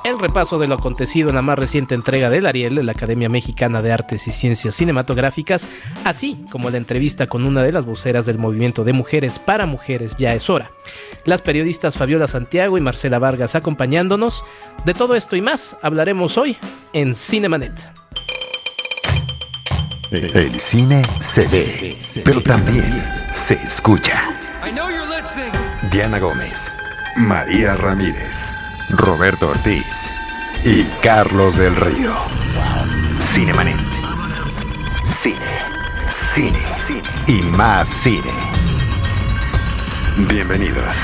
El repaso de lo acontecido en la más reciente entrega del Ariel de la Academia Mexicana de Artes y Ciencias Cinematográficas, así como la entrevista con una de las voceras del movimiento de Mujeres para Mujeres Ya es Hora. Las periodistas Fabiola Santiago y Marcela Vargas acompañándonos. De todo esto y más hablaremos hoy en Cinemanet. El cine se ve, pero también se escucha. Diana Gómez, María Ramírez, Roberto Ortiz y Carlos del Río. Cinemanet. Cine, cine y más cine. Bienvenidos.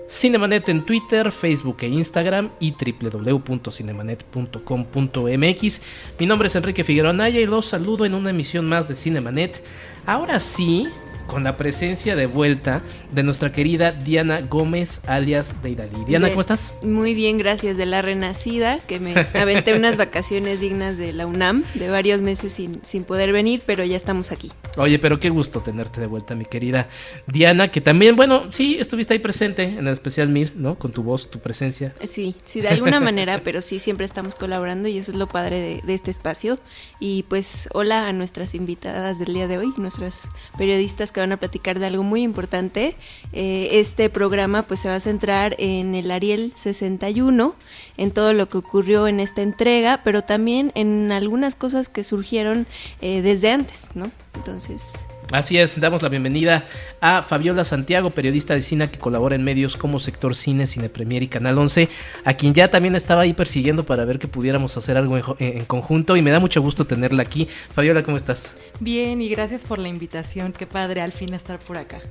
Cinemanet en Twitter, Facebook e Instagram y www.cinemanet.com.mx. Mi nombre es Enrique Figueroa Anaya y los saludo en una emisión más de Cinemanet. Ahora sí, con la presencia de vuelta de nuestra querida Diana Gómez, alias Deidali. Diana, ¿cómo estás? Muy bien, gracias, de la renacida, que me aventé unas vacaciones dignas de la UNAM, de varios meses sin poder venir, pero ya estamos aquí. Oye, pero qué gusto tenerte de vuelta, mi querida Diana, que también, bueno, sí, estuviste ahí presente en el especial MIR, ¿no? Con tu voz, tu presencia. Sí, de alguna manera, pero sí, siempre estamos colaborando y eso es lo padre de este espacio. Y pues, hola a nuestras invitadas del día de hoy, nuestras periodistas que van a platicar de algo muy importante. Este programa pues se va a centrar en el Ariel 61, en todo lo que ocurrió en esta entrega, pero también en algunas cosas que surgieron desde antes, ¿no? Entonces... Así es, damos la bienvenida a Fabiola Santiago, periodista de cine que colabora en medios como Sector Cine, Cine Premier y Canal 11, a quien ya también estaba ahí persiguiendo para ver que pudiéramos hacer algo en conjunto, y me da mucho gusto tenerla aquí. Fabiola, ¿cómo estás? Bien, y gracias por la invitación, qué padre al fin estar por acá.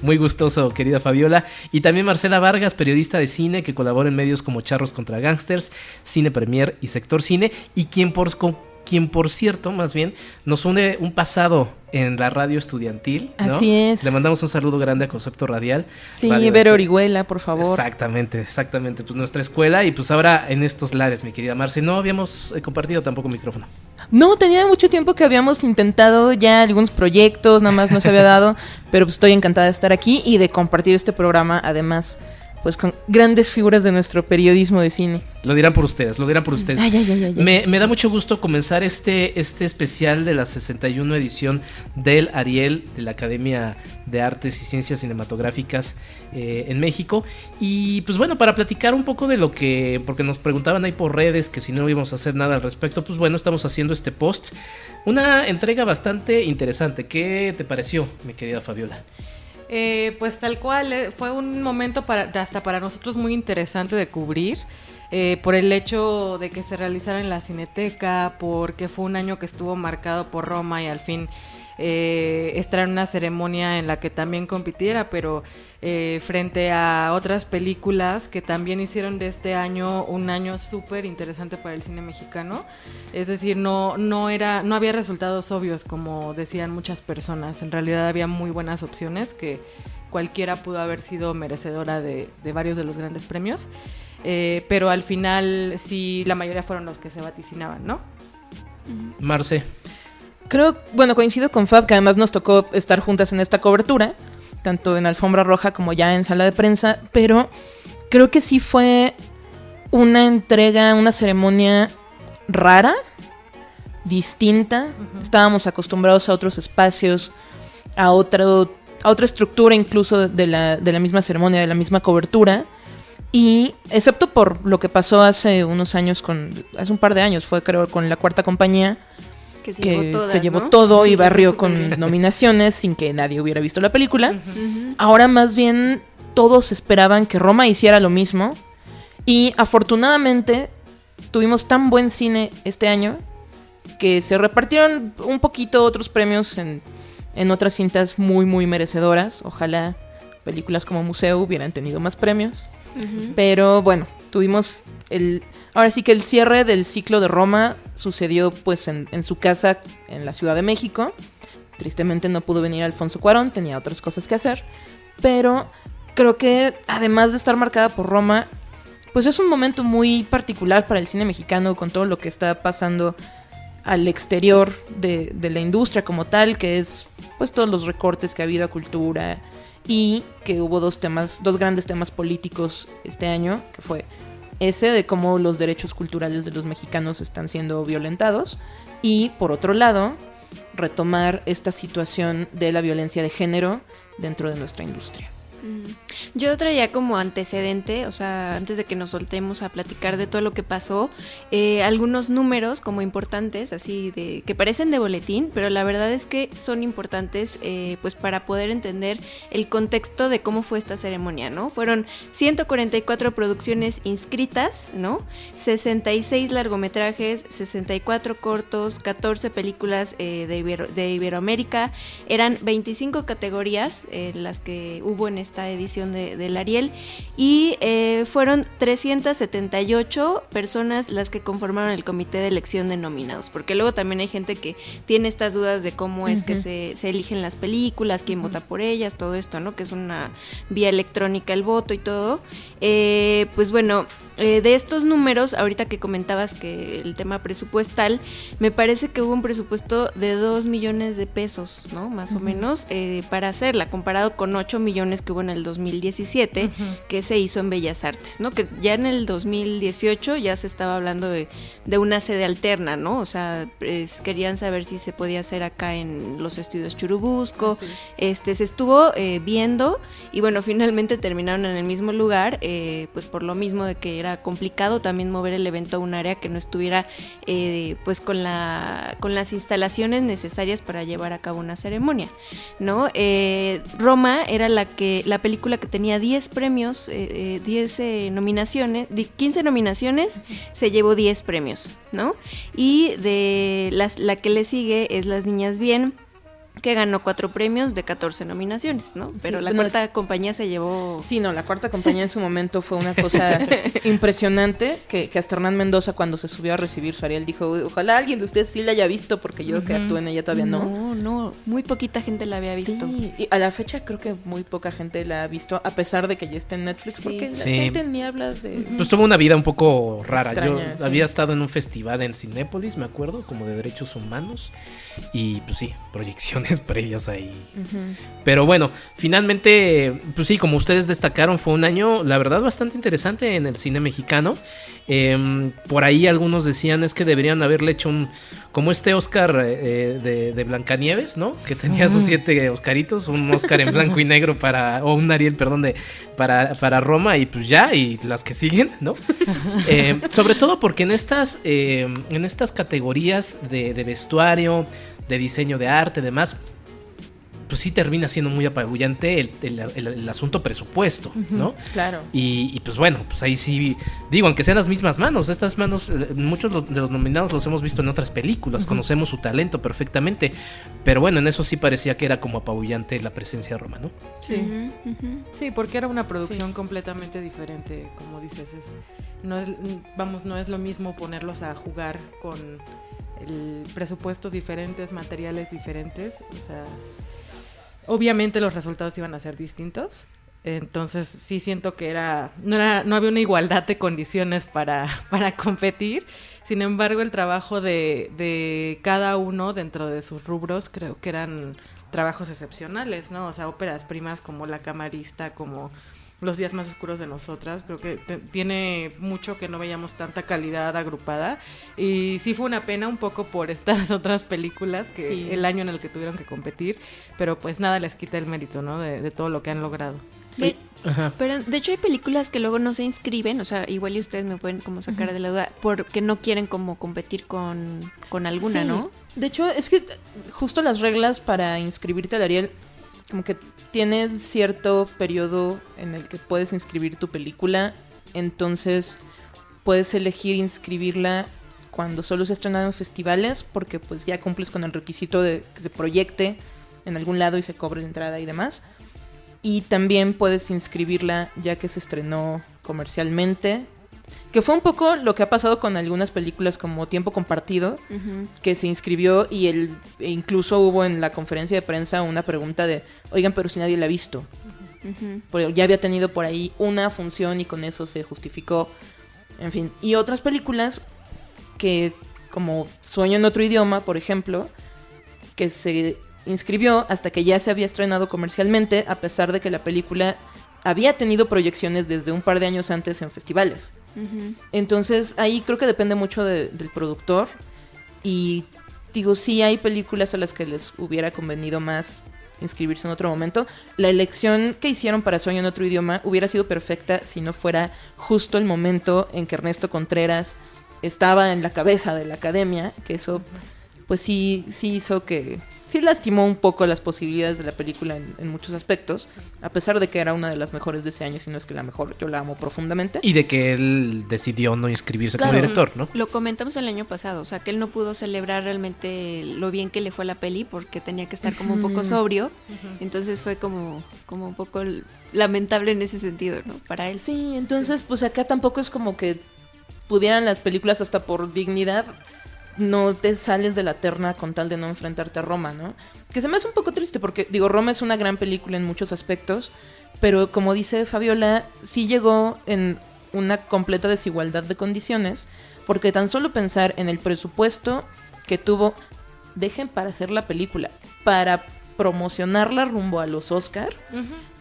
Muy gustoso, querida Fabiola. Y también Marcela Vargas, periodista de cine que colabora en medios como Charros contra Gangsters, Cine Premier y Sector Cine, y quien por cierto, más bien, nos une un pasado en la radio estudiantil, ¿no? Así es. Le mandamos un saludo grande a Concepto Radial. Sí, Vero Orihuela, por favor. Exactamente. Pues nuestra escuela, y pues ahora en estos lares, mi querida Marce. No habíamos compartido tampoco micrófono. No, tenía mucho tiempo que habíamos intentado ya algunos proyectos, nada más no se había dado, pero pues estoy encantada de estar aquí y de compartir este programa, además, pues con grandes figuras de nuestro periodismo de cine. Lo dirán por ustedes. Ay. Me da mucho gusto comenzar este especial de la 61 edición del Ariel de la Academia de Artes y Ciencias Cinematográficas en México. Y pues bueno, para platicar un poco de lo que, porque nos preguntaban ahí por redes que si no íbamos a hacer nada al respecto, pues bueno, estamos haciendo este post. Una entrega bastante interesante. ¿Qué te pareció, mi querida Fabiola? Pues tal cual, fue un momento hasta para nosotros muy interesante de cubrir, por el hecho de que se realizara en la Cineteca, porque fue un año que estuvo marcado por Roma y al fin estar en una ceremonia en la que también compitiera, pero frente a otras películas que también hicieron de este año un año súper interesante para el cine mexicano. Es decir, no había resultados obvios, como decían muchas personas. En realidad había muy buenas opciones que cualquiera pudo haber sido merecedora de varios de los grandes premios, pero al final sí, la mayoría fueron los que se vaticinaban, ¿no? Marce. Coincido con Fab, que además nos tocó estar juntas en esta cobertura, tanto en Alfombra Roja como ya en sala de prensa, pero creo que sí fue una entrega, una ceremonia rara, distinta. Uh-huh. Estábamos acostumbrados a otros espacios, a otra estructura incluso de la misma ceremonia, de la misma cobertura. Y excepto por lo que pasó hace unos años, hace un par de años, fue creo con La Cuarta Compañía, que se llevó todo y barrió con nominaciones sin que nadie hubiera visto la película. Uh-huh. Ahora más bien todos esperaban que Roma hiciera lo mismo, y afortunadamente tuvimos tan buen cine este año que se repartieron un poquito otros premios en otras cintas muy muy merecedoras. Ojalá películas como Museo hubieran tenido más premios. Uh-huh. Pero bueno, tuvimos ahora sí que el cierre del ciclo de Roma sucedió pues en su casa en la Ciudad de México. Tristemente no pudo venir Alfonso Cuarón, tenía otras cosas que hacer, pero creo que además de estar marcada por Roma, pues es un momento muy particular para el cine mexicano, con todo lo que está pasando al exterior de la industria como tal, que es pues todos los recortes que ha habido a cultura, y que hubo dos grandes temas políticos este año, que fue ese de cómo los derechos culturales de los mexicanos están siendo violentados, y por otro lado, retomar esta situación de la violencia de género dentro de nuestra industria. Yo traía como antecedente, o sea, antes de que nos soltemos a platicar de todo lo que pasó, algunos números como importantes, así de que parecen de boletín, pero la verdad es que son importantes pues para poder entender el contexto de cómo fue esta ceremonia, ¿no? Fueron 144 producciones inscritas, ¿no? 66 largometrajes, 64 cortos, 14 películas de Iberoamérica, eran 25 categorías las que hubo en esta edición del Ariel, y fueron 378 personas las que conformaron el comité de elección de nominados, porque luego también hay gente que tiene estas dudas de cómo es que se eligen las películas, quién vota por ellas, todo esto, ¿no? Que es una vía electrónica el voto y todo. Pues bueno, de estos números, ahorita que comentabas que el tema presupuestal, me parece que hubo un presupuesto de 2 millones de pesos, ¿no? Más o menos, para hacerla, comparado con 8 millones que hubo en el 2017, que se hizo en Bellas Artes, ¿no? Que ya en el 2018 ya se estaba hablando de una sede alterna, ¿no? O sea, querían saber si se podía hacer acá en los estudios Churubusco. Se estuvo viendo, y bueno, finalmente terminaron en el mismo lugar, pues por lo mismo de que era complicado también mover el evento a un área que no estuviera pues con las instalaciones necesarias para llevar a cabo una ceremonia, ¿no? Roma era la película que tenía 10 premios, 10 nominaciones, 15 nominaciones, se llevó 10 premios, ¿no? Y de la que le sigue es Las Niñas Bien, que ganó 4 premios de 14 nominaciones, ¿no? Pero la cuarta compañía se llevó... Sí, no, la cuarta compañía en su momento fue una cosa impresionante, que hasta Hernán Mendoza, cuando se subió a recibir su Ariel, dijo, ojalá alguien de ustedes sí la haya visto, porque yo que actúe en ella todavía no. No, muy poquita gente la había visto. Sí, y a la fecha creo que muy poca gente la ha visto, a pesar de que ya está en Netflix, porque la gente ni habla de... Pues tuvo una vida un poco rara. Extraña, yo había estado en un festival en Cinépolis, me acuerdo, como de derechos humanos, y pues sí, proyecciones previas ahí. Pero bueno, finalmente, pues sí, como ustedes destacaron, fue un año, la verdad, bastante interesante en el cine mexicano. Por ahí algunos decían es que deberían haberle hecho como este Oscar de Blancanieves, ¿no? Que tenía sus 7 Oscaritos, un Oscar en blanco y negro o un Ariel, perdón, para Roma, y pues ya, y las que siguen, ¿no? Sobre todo porque en estas categorías de vestuario, de diseño de arte, demás, pues sí termina siendo muy apabullante el asunto presupuesto, ¿no? Claro. Y pues bueno, pues ahí sí, digo, aunque sean las mismas manos, estas manos, muchos de los nominados los hemos visto en otras películas, conocemos su talento perfectamente, pero bueno, en eso sí parecía que era como apabullante la presencia de Roma, ¿no? Sí, sí, porque era una producción completamente diferente, como dices, no es lo mismo ponerlos a jugar con presupuestos diferentes, materiales diferentes, o sea, obviamente los resultados iban a ser distintos, entonces sí siento que no había una igualdad de condiciones para competir. Sin embargo, el trabajo de cada uno dentro de sus rubros creo que eran trabajos excepcionales, ¿no? O sea, óperas primas como La Camarista, como Los días más oscuros de nosotras, creo que tiene mucho que no veíamos tanta calidad agrupada, y sí fue una pena un poco por estas otras películas que el año en el que tuvieron que competir, pero pues nada les quita el mérito, ¿no? De todo lo que han logrado. Pero de hecho hay películas que luego no se inscriben, o sea, igual y ustedes me pueden como sacar de la duda, porque no quieren como competir con alguna, ¿no? De hecho, es que justo las reglas para inscribirte al Ariel, como que tienes cierto periodo en el que puedes inscribir tu película, entonces puedes elegir inscribirla cuando solo se ha estrenado en festivales, porque pues ya cumples con el requisito de que se proyecte en algún lado y se cobre la entrada y demás. Y también puedes inscribirla ya que se estrenó comercialmente, que fue un poco lo que ha pasado con algunas películas como Tiempo Compartido, que se inscribió y incluso hubo en la conferencia de prensa una pregunta de, oigan, pero si nadie la ha visto. Porque ya había tenido por ahí una función y con eso se justificó. En fin, y otras películas que como Sueño en otro idioma, por ejemplo, que se inscribió hasta que ya se había estrenado comercialmente, a pesar de que la película había tenido proyecciones desde un par de años antes en festivales. Uh-huh. Entonces ahí creo que depende mucho del productor, y digo, sí hay películas a las que les hubiera convenido más inscribirse en otro momento. La elección que hicieron para Sueño en otro idioma hubiera sido perfecta si no fuera justo el momento en que Ernesto Contreras estaba en la cabeza de la academia, que eso pues sí hizo que... sí lastimó un poco las posibilidades de la película en muchos aspectos, a pesar de que era una de las mejores de ese año, si no es que la mejor. Yo la amo profundamente. Y de que él decidió no inscribirse como director, ¿no? Lo comentamos el año pasado, o sea, que él no pudo celebrar realmente lo bien que le fue a la peli porque tenía que estar como un poco sobrio. Entonces fue como un poco lamentable en ese sentido, ¿no? Para él. Sí, entonces pues acá tampoco es como que pudieran las películas hasta por dignidad no te sales de la terna con tal de no enfrentarte a Roma, ¿no? Que se me hace un poco triste porque, digo, Roma es una gran película en muchos aspectos, pero como dice Fabiola, sí llegó en una completa desigualdad de condiciones, porque tan solo pensar en el presupuesto que tuvo, dejen para hacer la película, para promocionarla rumbo a los Oscar,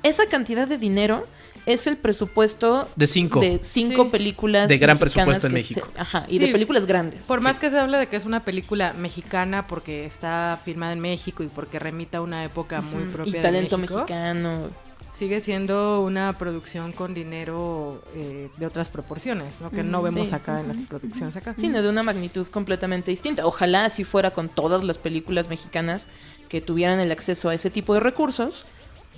esa cantidad de dinero es el presupuesto de cinco películas de gran presupuesto en México. Y de películas grandes. Por más que se hable de que es una película mexicana porque está filmada en México y porque remita a una época muy propia de talento México, mexicano. Sigue siendo una producción con dinero de otras proporciones, ¿no? Que no vemos acá en las producciones acá. Sí, no, de una magnitud completamente distinta. Ojalá así fuera con todas las películas mexicanas que tuvieran el acceso a ese tipo de recursos.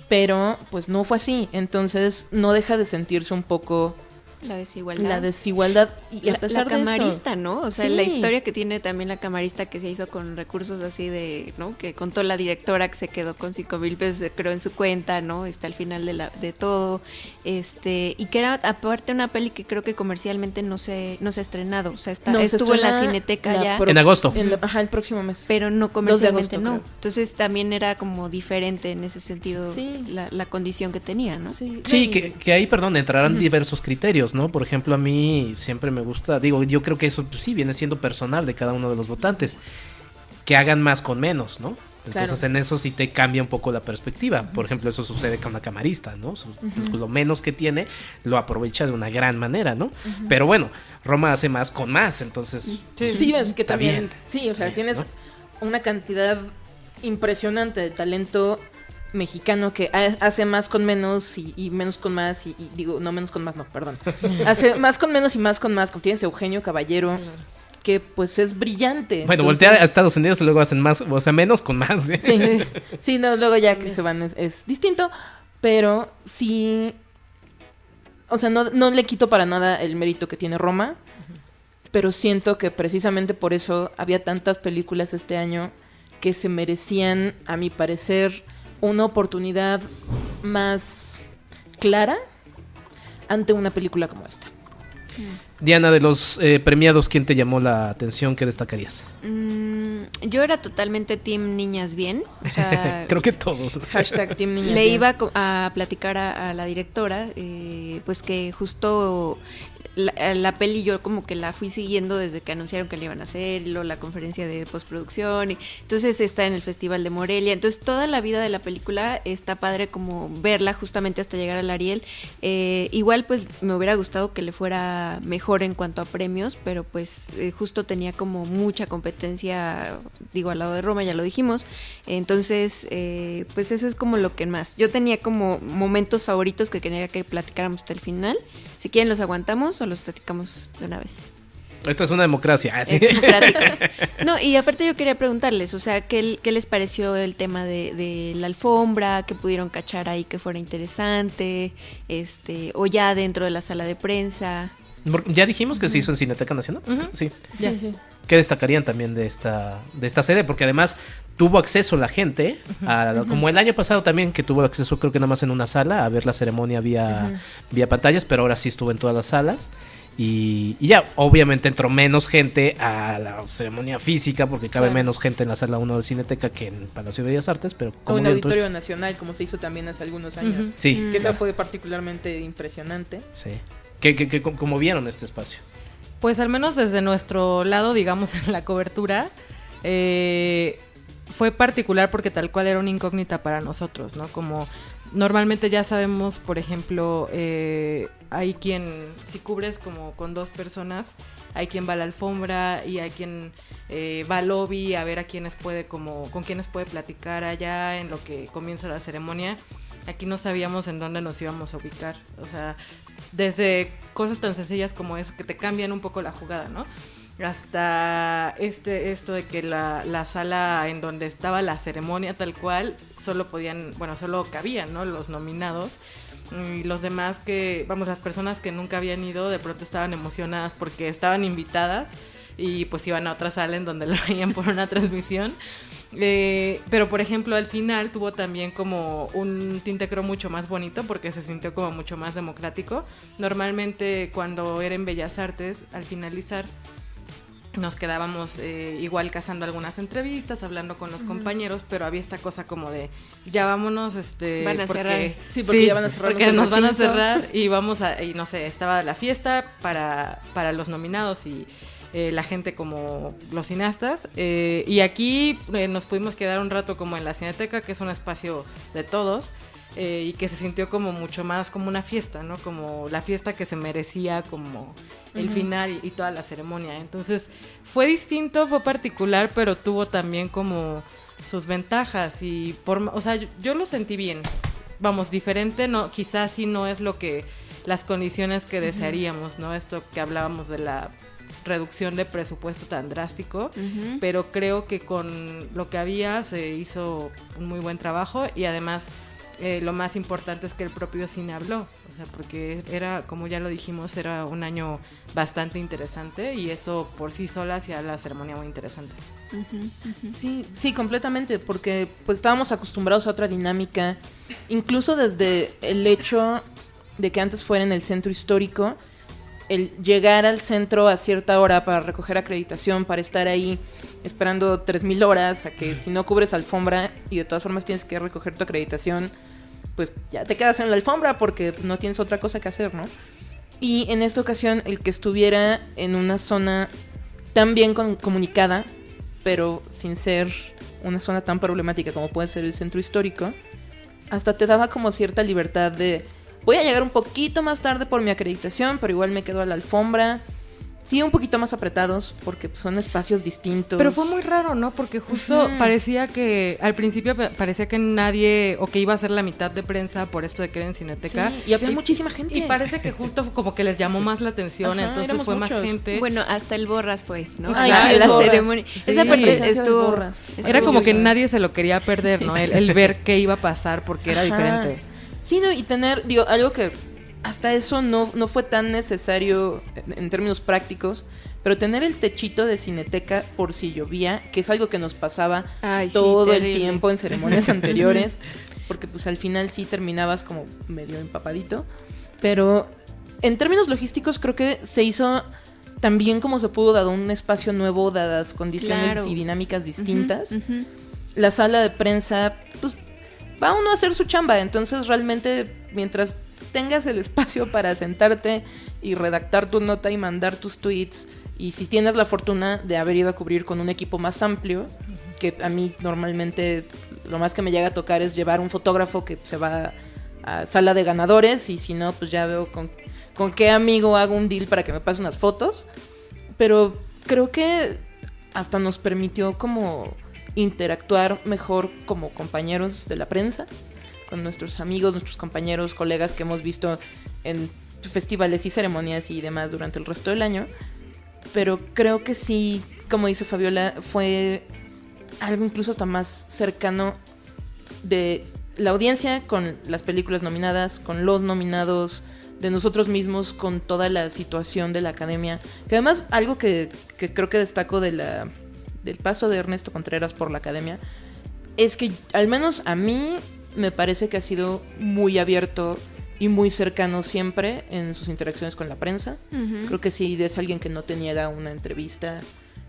Pero pues no fue así, entonces no deja de sentirse un poco la desigualdad y a pesar la camarista, de eso, ¿no? O sea, la historia que tiene también la camarista, que se hizo con recursos así de, ¿no? Que contó la directora, que se quedó con 5,000 pesos, creo, en su cuenta, ¿no? Está al final de todo, y que era aparte una peli que creo que comercialmente no se ha estrenado, o sea, estuvo en la Cineteca ya en agosto, el próximo mes, pero no comercialmente, agosto, no. Creo. Entonces también era como diferente en ese sentido la condición que tenía, ¿no? Sí, que ahí, perdón, entrarán diversos criterios, ¿no? Por ejemplo, a mí siempre me gusta, digo, yo creo que eso pues, sí viene siendo personal de cada uno de los votantes, que hagan más con menos, ¿no? Entonces en eso sí te cambia un poco la perspectiva. Por ejemplo, eso sucede con una camarista, ¿no? Lo menos que tiene lo aprovecha de una gran manera, ¿no? Pero bueno, Roma hace más con más, entonces sí, es que también bien. Sí, o sea, bien, tienes ¿no? una cantidad impresionante de talento mexicano que hace más con menos y menos con más y digo, no menos con más, no, perdón. Hace más con menos y más con más. Tienes Eugenio Caballero, que pues es brillante. Bueno, entonces, voltea a Estados Unidos y luego hacen más, o sea, menos con más. Sí, no, luego ya que se van es distinto, pero sí, o sea, no le quito para nada el mérito que tiene Roma, pero siento que precisamente por eso había tantas películas este año que se merecían, a mi parecer, una oportunidad más clara ante una película como esta. Diana, de los premiados, ¿quién te llamó la atención? ¿Qué destacarías? Yo era totalmente team niñas bien, o sea, creo que todos. Hashtag team niñas le bien. iba a platicar a la directora, pues que justo la peli yo como que la fui siguiendo desde que anunciaron que la iban a hacer, y luego la conferencia de postproducción, y entonces está en el Festival de Morelia, entonces toda la vida de la película está padre como verla justamente hasta llegar al Ariel. Igual pues me hubiera gustado que le fuera mejor en cuanto a premios, pero pues justo tenía como mucha competencia, digo, al lado de Roma, ya lo dijimos, entonces pues eso es como lo que más. Yo tenía como momentos favoritos que quería que platicáramos hasta el final. Si quieren los aguantamos o los platicamos de una vez. Esta es una democracia. ¿Sí? Es democrático. No, y aparte yo quería preguntarles, o sea, ¿qué les pareció el tema de la alfombra? ¿Qué pudieron cachar ahí que fuera interesante? O ya dentro de la sala de prensa. Ya dijimos que se hizo en Cineteca Nacional. Sí. Ya. Sí. ¿Qué destacarían también de esta sede? Porque además tuvo acceso la gente, como el año pasado también, que tuvo acceso creo que nada más en una sala a ver la ceremonia vía pantallas, pero ahora sí estuvo en todas las salas. Y ya, obviamente entró menos gente a la ceremonia física, porque cabe menos gente en la sala 1 de Cineteca que en el Palacio de Bellas Artes, pero como en Auditorio Nacional, como se hizo también hace algunos años. Sí. Que eso fue particularmente impresionante. Sí. ¿Cómo vieron este espacio? Pues al menos desde nuestro lado, digamos, en la cobertura, fue particular porque tal cual era una incógnita para nosotros, ¿no? Como normalmente ya sabemos, por ejemplo, hay quien, si cubres como con 2 personas, hay quien va a la alfombra y hay quien va al lobby a ver a quienes puede, como con quienes puede platicar allá en lo que comienza la ceremonia. Aquí no sabíamos en dónde nos íbamos a ubicar, o sea, desde cosas tan sencillas como eso, que te cambian un poco la jugada, ¿no? Hasta esto de que la sala en donde estaba la ceremonia tal cual, solo cabían, ¿no? Los nominados. Y los demás las personas que nunca habían ido, de pronto estaban emocionadas porque estaban invitadas y pues iban a otra sala en donde lo veían por una transmisión. Pero por ejemplo al final tuvo también como un tinte creo mucho más bonito porque se sintió como mucho más democrático. Normalmente cuando era en Bellas Artes, al finalizar nos quedábamos igual cazando algunas entrevistas, hablando con los compañeros, pero había esta cosa como de ya vámonos, van a cerrar. Sí, porque ya van a cerrar, porque nos van a cerrar y y no sé, estaba la fiesta para los nominados y la gente como los cineastas, y aquí nos pudimos quedar un rato como en la Cineteca, que es un espacio de todos, y que se sintió como mucho más como una fiesta, ¿no? Como la fiesta que se merecía, como el final y toda la ceremonia. Entonces fue distinto, fue particular, pero tuvo también como sus ventajas y o sea, yo lo sentí bien. Vamos, diferente, no, quizás sí no es las condiciones que desearíamos, ¿no? Esto que hablábamos de la reducción de presupuesto tan drástico, pero creo que con lo que había se hizo un muy buen trabajo y además lo más importante es que el propio cine habló, o sea, porque era, como ya lo dijimos, era un año bastante interesante y eso por sí sola hacía la ceremonia muy interesante. Sí, completamente, porque pues estábamos acostumbrados a otra dinámica, incluso desde el hecho de que antes fuera en el centro histórico, el llegar al centro a cierta hora para recoger acreditación, para estar ahí esperando 3,000 horas, a que si no cubres alfombra y de todas formas tienes que recoger tu acreditación, pues ya te quedas en la alfombra porque no tienes otra cosa que hacer, ¿no? Y en esta ocasión el que estuviera en una zona tan bien comunicada, pero sin ser una zona tan problemática como puede ser el centro histórico, hasta te daba como cierta libertad de voy a llegar un poquito más tarde por mi acreditación, pero igual me quedo a la alfombra. Sí, un poquito más apretados, porque son espacios distintos. Pero fue muy raro, ¿no? Porque justo parecía que, al principio parecía que nadie, o que iba a ser la mitad de prensa por esto de que era en Cineteca. Sí, y había muchísima gente. Y parece que justo como que les llamó más la atención, entonces fue muchos. Más gente. Bueno, hasta el Borras fue, ¿no? Ay, la ceremonia. Sí. Esa parte estuvo era como que nadie se lo quería perder, ¿no? El ver qué iba a pasar porque era diferente. Sí, no, y tener, algo que hasta eso no fue tan necesario en términos prácticos, pero tener el techito de Cineteca por si llovía, que es algo que nos pasaba todo el tiempo en ceremonias anteriores, porque pues al final sí terminabas como medio empapadito, pero en términos logísticos creo que se hizo también como se pudo, dado un espacio nuevo, dadas condiciones y dinámicas distintas. La sala de prensa, pues va uno a hacer su chamba, entonces realmente mientras tengas el espacio para sentarte y redactar tu nota y mandar tus tweets, y si tienes la fortuna de haber ido a cubrir con un equipo más amplio, que a mí normalmente lo más que me llega a tocar es llevar un fotógrafo que se va a sala de ganadores, y si no, pues ya veo con qué amigo hago un deal para que me pase unas fotos, pero creo que hasta nos permitió como interactuar mejor como compañeros de la prensa, con nuestros amigos, nuestros compañeros, colegas que hemos visto en festivales y ceremonias y demás durante el resto del año. Pero creo que sí, como dice Fabiola, fue algo incluso hasta más cercano de la audiencia con las películas nominadas, con los nominados, de nosotros mismos con toda la situación de la academia. Que además algo que creo que destaco del paso de Ernesto Contreras por la academia es que al menos a mí me parece que ha sido muy abierto y muy cercano siempre en sus interacciones con la prensa. Creo que sí es alguien que no te niega una entrevista,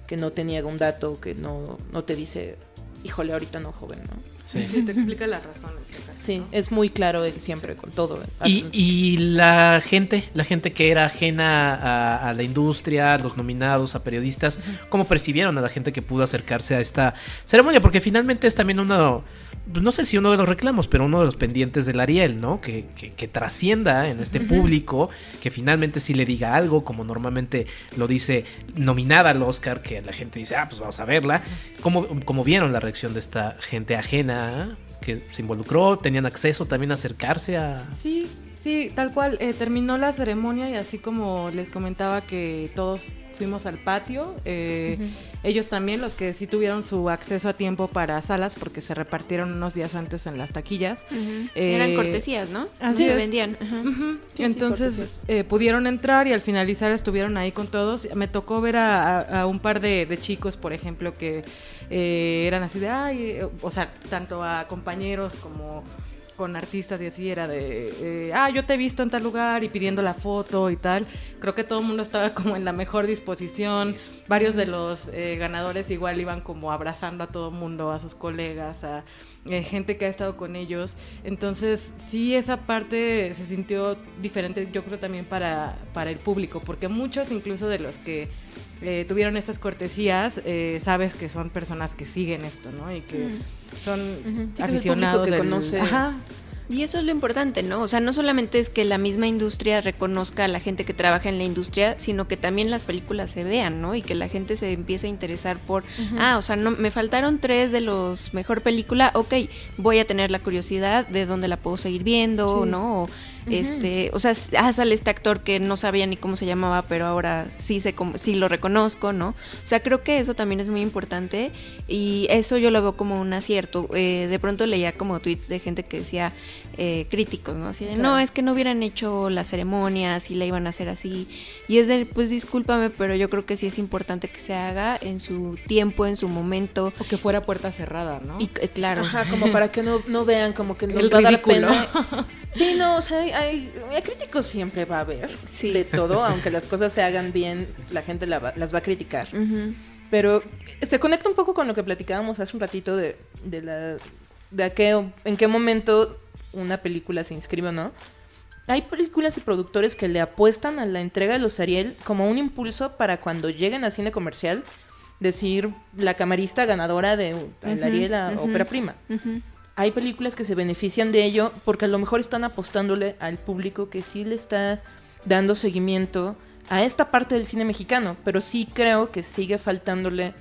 que no te niega un dato, que no te dice híjole, ahorita no, joven, ¿no? Sí, te explica las razones. Sí, es muy claro él siempre con todo. Y la gente que era ajena a la industria, a los nominados, a periodistas, ¿cómo percibieron a la gente que pudo acercarse a esta ceremonia? Porque finalmente es también uno, pues no sé si uno de los reclamos, pero uno de los pendientes del Ariel, ¿no? Que trascienda en este público, que finalmente sí le diga algo, como normalmente lo dice nominada al Oscar, que la gente dice, pues vamos a verla. ¿Cómo vieron la reacción de esta gente ajena que se involucró? ¿Tenían acceso también a acercarse a...? Sí, tal cual. Terminó la ceremonia y así como les comentaba que todos fuimos al patio, ellos también, los que sí tuvieron su acceso a tiempo para salas, porque se repartieron unos días antes en las taquillas. Eran cortesías, ¿no? Así se es. vendían. Sí, entonces pudieron entrar y al finalizar estuvieron ahí con todos. Me tocó ver a un par de chicos, por ejemplo, que eran así de, o sea, tanto a compañeros como con artistas y así, era de, yo te he visto en tal lugar y pidiendo la foto y tal. Creo que todo el mundo estaba como en la mejor disposición. Varios de los ganadores igual iban como abrazando a todo el mundo, a sus colegas, a gente que ha estado con ellos. Entonces sí, esa parte se sintió diferente, yo creo también para el público, porque muchos incluso de los que tuvieron estas cortesías, sabes que son personas que siguen esto, ¿no? Y que son aficionados que conoce. Y eso es lo importante, ¿no? O sea, no solamente es que la misma industria reconozca a la gente que trabaja en la industria, sino que también las películas se vean, ¿no? Y que la gente se empiece a interesar por, o sea, no, me faltaron 3 de los mejor película, ok, voy a tener la curiosidad de dónde la puedo seguir viendo, ¿no? O sea, sale este actor que no sabía ni cómo se llamaba, pero ahora sí lo reconozco, ¿no? O sea, creo que eso también es muy importante y eso yo lo veo como un acierto. De pronto leía como tweets de gente que decía, críticos, ¿no? Así de, no, es que no hubieran hecho la ceremonia, si la iban a hacer así. Y es de, pues discúlpame, pero yo creo que sí es importante que se haga en su tiempo, en su momento. O que fuera puerta cerrada, ¿no? Y claro. Ajá, como para que no vean, como que nos el va a dar ridículo. pena. Sí, no, o sea, hay críticos siempre va a haber, de todo, aunque las cosas se hagan bien, la gente las va a criticar. Pero se conecta un poco con lo que platicábamos hace un ratito en qué momento una película se inscribe o no. Hay películas y productores que le apuestan a la entrega de los Ariel como un impulso para cuando lleguen a cine comercial decir la camarista ganadora de el Ariel a Ópera Prima. Hay películas que se benefician de ello porque a lo mejor están apostándole al público que sí le está dando seguimiento a esta parte del cine mexicano, pero sí creo que sigue faltándole,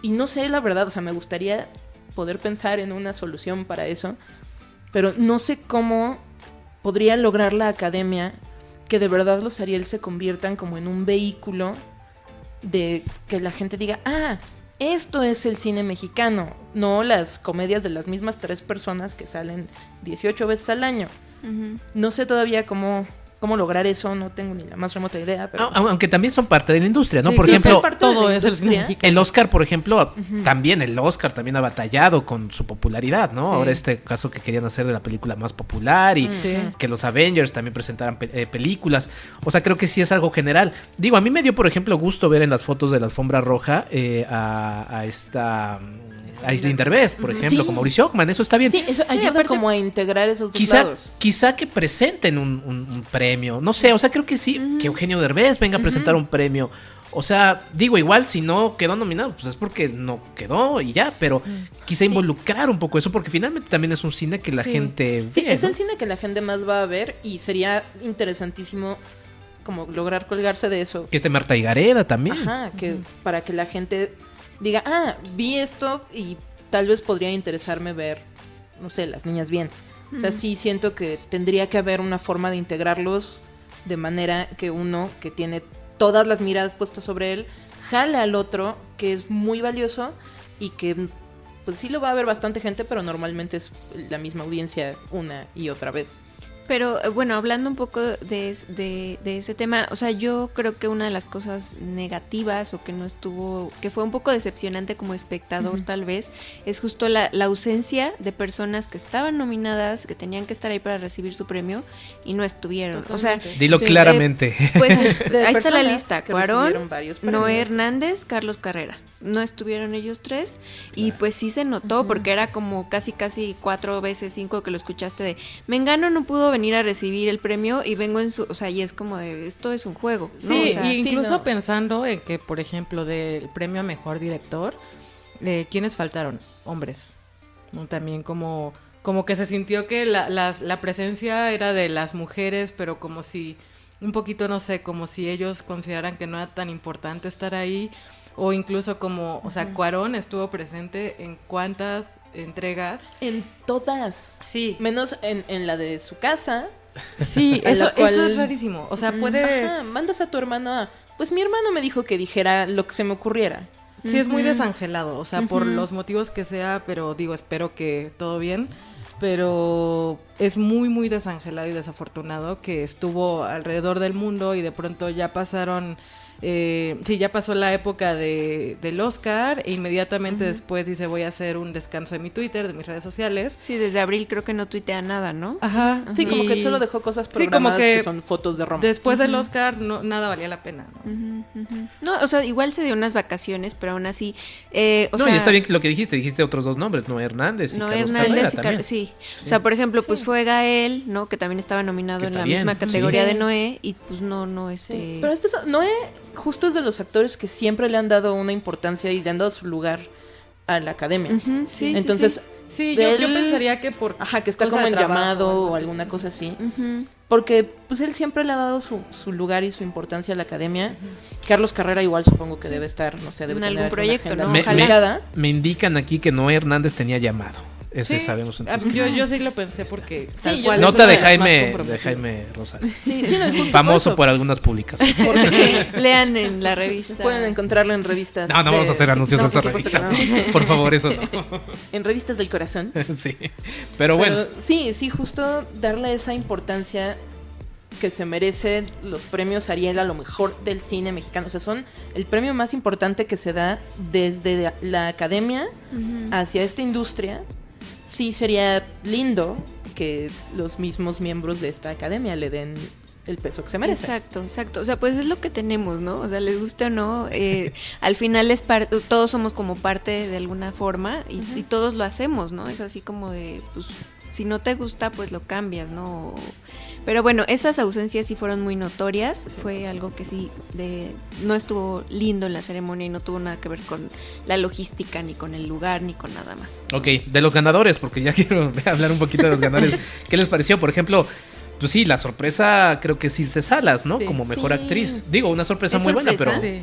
y no sé la verdad, o sea, me gustaría poder pensar en una solución para eso, pero no sé cómo podría lograr la academia que de verdad los Ariel se conviertan como en un vehículo de que la gente diga, esto es el cine mexicano, no las comedias de las mismas 3 personas que salen 18 veces al año. No sé todavía cómo lograr eso, no tengo ni la más remota idea. Pero... Aunque también son parte de la industria, ¿no? Sí, por ejemplo, todo es el cine mexicano. El Oscar, por ejemplo, también ha batallado con su popularidad, ¿no? Sí. Ahora este caso que querían hacer de la película más popular y que los Avengers también presentaran películas. O sea, creo que sí es algo general. Digo, a mí me dio, por ejemplo, gusto ver en las fotos de la alfombra roja a esta... Aislinn Derbez, por ejemplo, como Mauricio Ockman, eso está bien. Sí, eso ayuda como a integrar esos dos lados. Quizá que presenten un premio, no sé, o sea, creo que sí, que Eugenio Derbez venga a presentar un premio. O sea, digo, igual si no quedó nominado, pues es porque no quedó y ya, pero quizá involucrar un poco eso, porque finalmente también es un cine que la gente ve. Sí, es el cine que la gente más va a ver y sería interesantísimo como lograr colgarse de eso. Que esté Marta Higareda también. Ajá, que para que la gente diga, vi esto y tal vez podría interesarme ver, no sé, Las Niñas Bien. O sea, sí siento que tendría que haber una forma de integrarlos de manera que uno que tiene todas las miradas puestas sobre él, jala al otro, que es muy valioso y que pues sí lo va a ver bastante gente, pero normalmente es la misma audiencia una y otra vez. Pero bueno, hablando un poco de ese tema, o sea, yo creo que una de las cosas negativas o que fue un poco decepcionante como espectador tal vez, es justo la ausencia de personas que estaban nominadas, que tenían que estar ahí para recibir su premio y no estuvieron. Totalmente. O sea, dilo claramente. Pues ahí está la lista: Cuarón, varios Noé Hernández, Carlos Carrera. no estuvieron ellos tres, y pues sí se notó, porque era como casi 4 veces 5 que lo escuchaste de Mengano no pudo venir a recibir el premio y vengo en su, o sea, y es como de esto es un juego, ¿no? Sí, o sea, y incluso pensando en que, por ejemplo, del premio a mejor director, ¿quiénes faltaron? Hombres, ¿no? También como que se sintió que la presencia era de las mujeres, pero como si un poquito, no sé, como si ellos consideraran que no era tan importante estar ahí, o incluso como, o sea, Cuarón estuvo presente en cuántas entregas. En todas. Sí. Menos en la de su casa. Sí, eso es rarísimo. O sea, puede... Ajá, mandas a tu hermano a... Pues mi hermano me dijo que dijera lo que se me ocurriera. Sí, es muy desangelado, o sea, por los motivos que sea, pero digo, espero que todo bien. Pero es muy, muy desangelado y desafortunado que estuvo alrededor del mundo y de pronto ya pasaron... ya pasó la época del Oscar e inmediatamente después dice voy a hacer un descanso de mi Twitter, de mis redes sociales. Sí, desde abril creo que no tuitea nada, ¿no? Ajá. Sí, como que solo dejó cosas programadas que son fotos de Roma. Después del Oscar nada valía la pena, ¿no? No, o sea, igual se dio unas vacaciones, pero aún así... y está bien lo que dijiste otros dos nombres, Noé Hernández y Carlos Carrera. Sí. O sea, por ejemplo, pues fue Gael, ¿no? Que también estaba nominado en la misma categoría de Noé, y pues no. Sí. Pero Noé justo es de los actores que siempre le han dado una importancia y le han dado su lugar a la academia. Sí, entonces... Sí, yo pensaría que por... Ajá, que está como en llamado o alguna cosa así. Porque pues él siempre le ha dado su lugar y su importancia a la academia. Carlos Carrera igual supongo que debe estar, no sé, debe en tener algún proyecto, ¿no? Me indican aquí que Noé Hernández tenía llamado. Ese sabemos entonces. Yo sí lo pensé porque sí, nota de Jaime Rosales. Sí, no, famoso por algunas publicaciones. Lean en la revista. Pueden encontrarlo en revistas. No vamos a hacer anuncios de esas revistas. No. Por favor, eso no. En revistas del corazón. Sí. Pero bueno. Sí, justo darle esa importancia que se merecen los premios Ariel a lo mejor del cine mexicano. O sea, son el premio más importante que se da desde la academia hacia esta industria. Sí sería lindo que los mismos miembros de esta academia le den el peso que se merece. Exacto. O sea, pues es lo que tenemos, ¿no? O sea, les guste o no, al final todos somos como parte de alguna forma y todos lo hacemos, ¿no? Es así como de, pues, si no te gusta, pues lo cambias, ¿no? Pero bueno, esas ausencias sí fueron muy notorias. Fue algo que sí no estuvo lindo en la ceremonia y no tuvo nada que ver con la logística, ni con el lugar, ni con nada más. Ok, de los ganadores, porque ya quiero hablar un poquito de los ganadores. ¿Qué les pareció? Por ejemplo, pues sí, la sorpresa creo que es Ilse Salas, ¿no? Sí, como mejor actriz. Digo, una sorpresa muy buena, pero... Sí.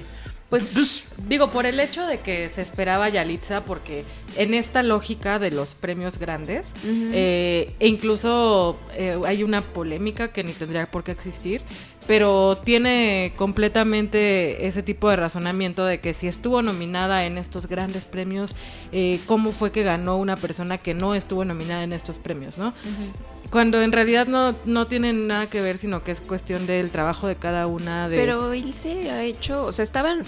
Pues digo, por el hecho de que se esperaba Yalitza, porque en esta lógica de los premios grandes, e incluso hay una polémica que ni tendría por qué existir, pero tiene completamente ese tipo de razonamiento de que si estuvo nominada en estos grandes premios, ¿cómo fue que ganó una persona que no estuvo nominada en estos premios, no? Cuando en realidad no tienen nada que ver, sino que es cuestión del trabajo de cada una de... Pero Ilse ha hecho, o sea,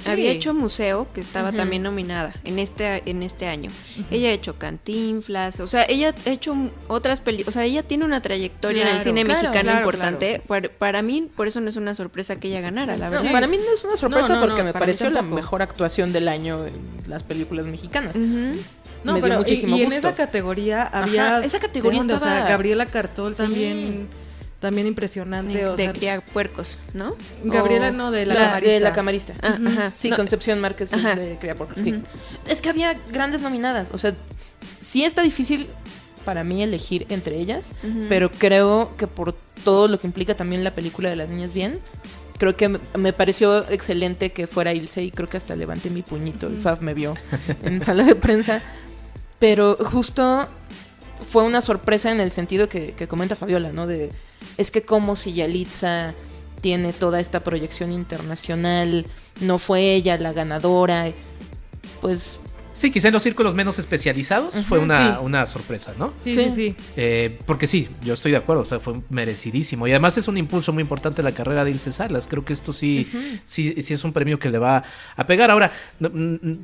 había hecho Museo, que estaba también nominada en este año. Ella ha hecho Cantinflas, o sea, ella ha hecho otras películas, o sea, ella tiene una trayectoria en el cine mexicano importante. Claro. Para mí, por eso no es una sorpresa que ella ganara, la verdad. No, para mí no es una sorpresa porque me pareció la mejor actuación del año en las películas mexicanas. No, me dio pero muchísimo y en gusto. esa categoría había... esa categoría estaba... O sea, Gabriela Cartol también impresionante. De Criapuercos, ¿no? Gabriela no, de la camarista. De la camarista. Ajá. Sí, Concepción Márquez de Criapuercos. Sí. Es que había grandes nominadas. O sea, sí está difícil para mí elegir entre ellas, pero creo que por todo lo que implica también la película de Las Niñas Bien, creo que me pareció excelente que fuera Ilse y creo que hasta levanté mi puñito. El Fab me vio en sala de prensa. Pero justo fue una sorpresa en el sentido que comenta Fabiola, ¿no? Es que como si Yalitza tiene toda esta proyección internacional, no fue ella la ganadora, pues... Sí, quizá en los círculos menos especializados fue una sorpresa, ¿no? Sí. Porque sí, yo estoy de acuerdo, o sea, fue merecidísimo. Y además es un impulso muy importante la carrera de Ilse Salas. Creo que esto sí es un premio que le va a pegar. Ahora,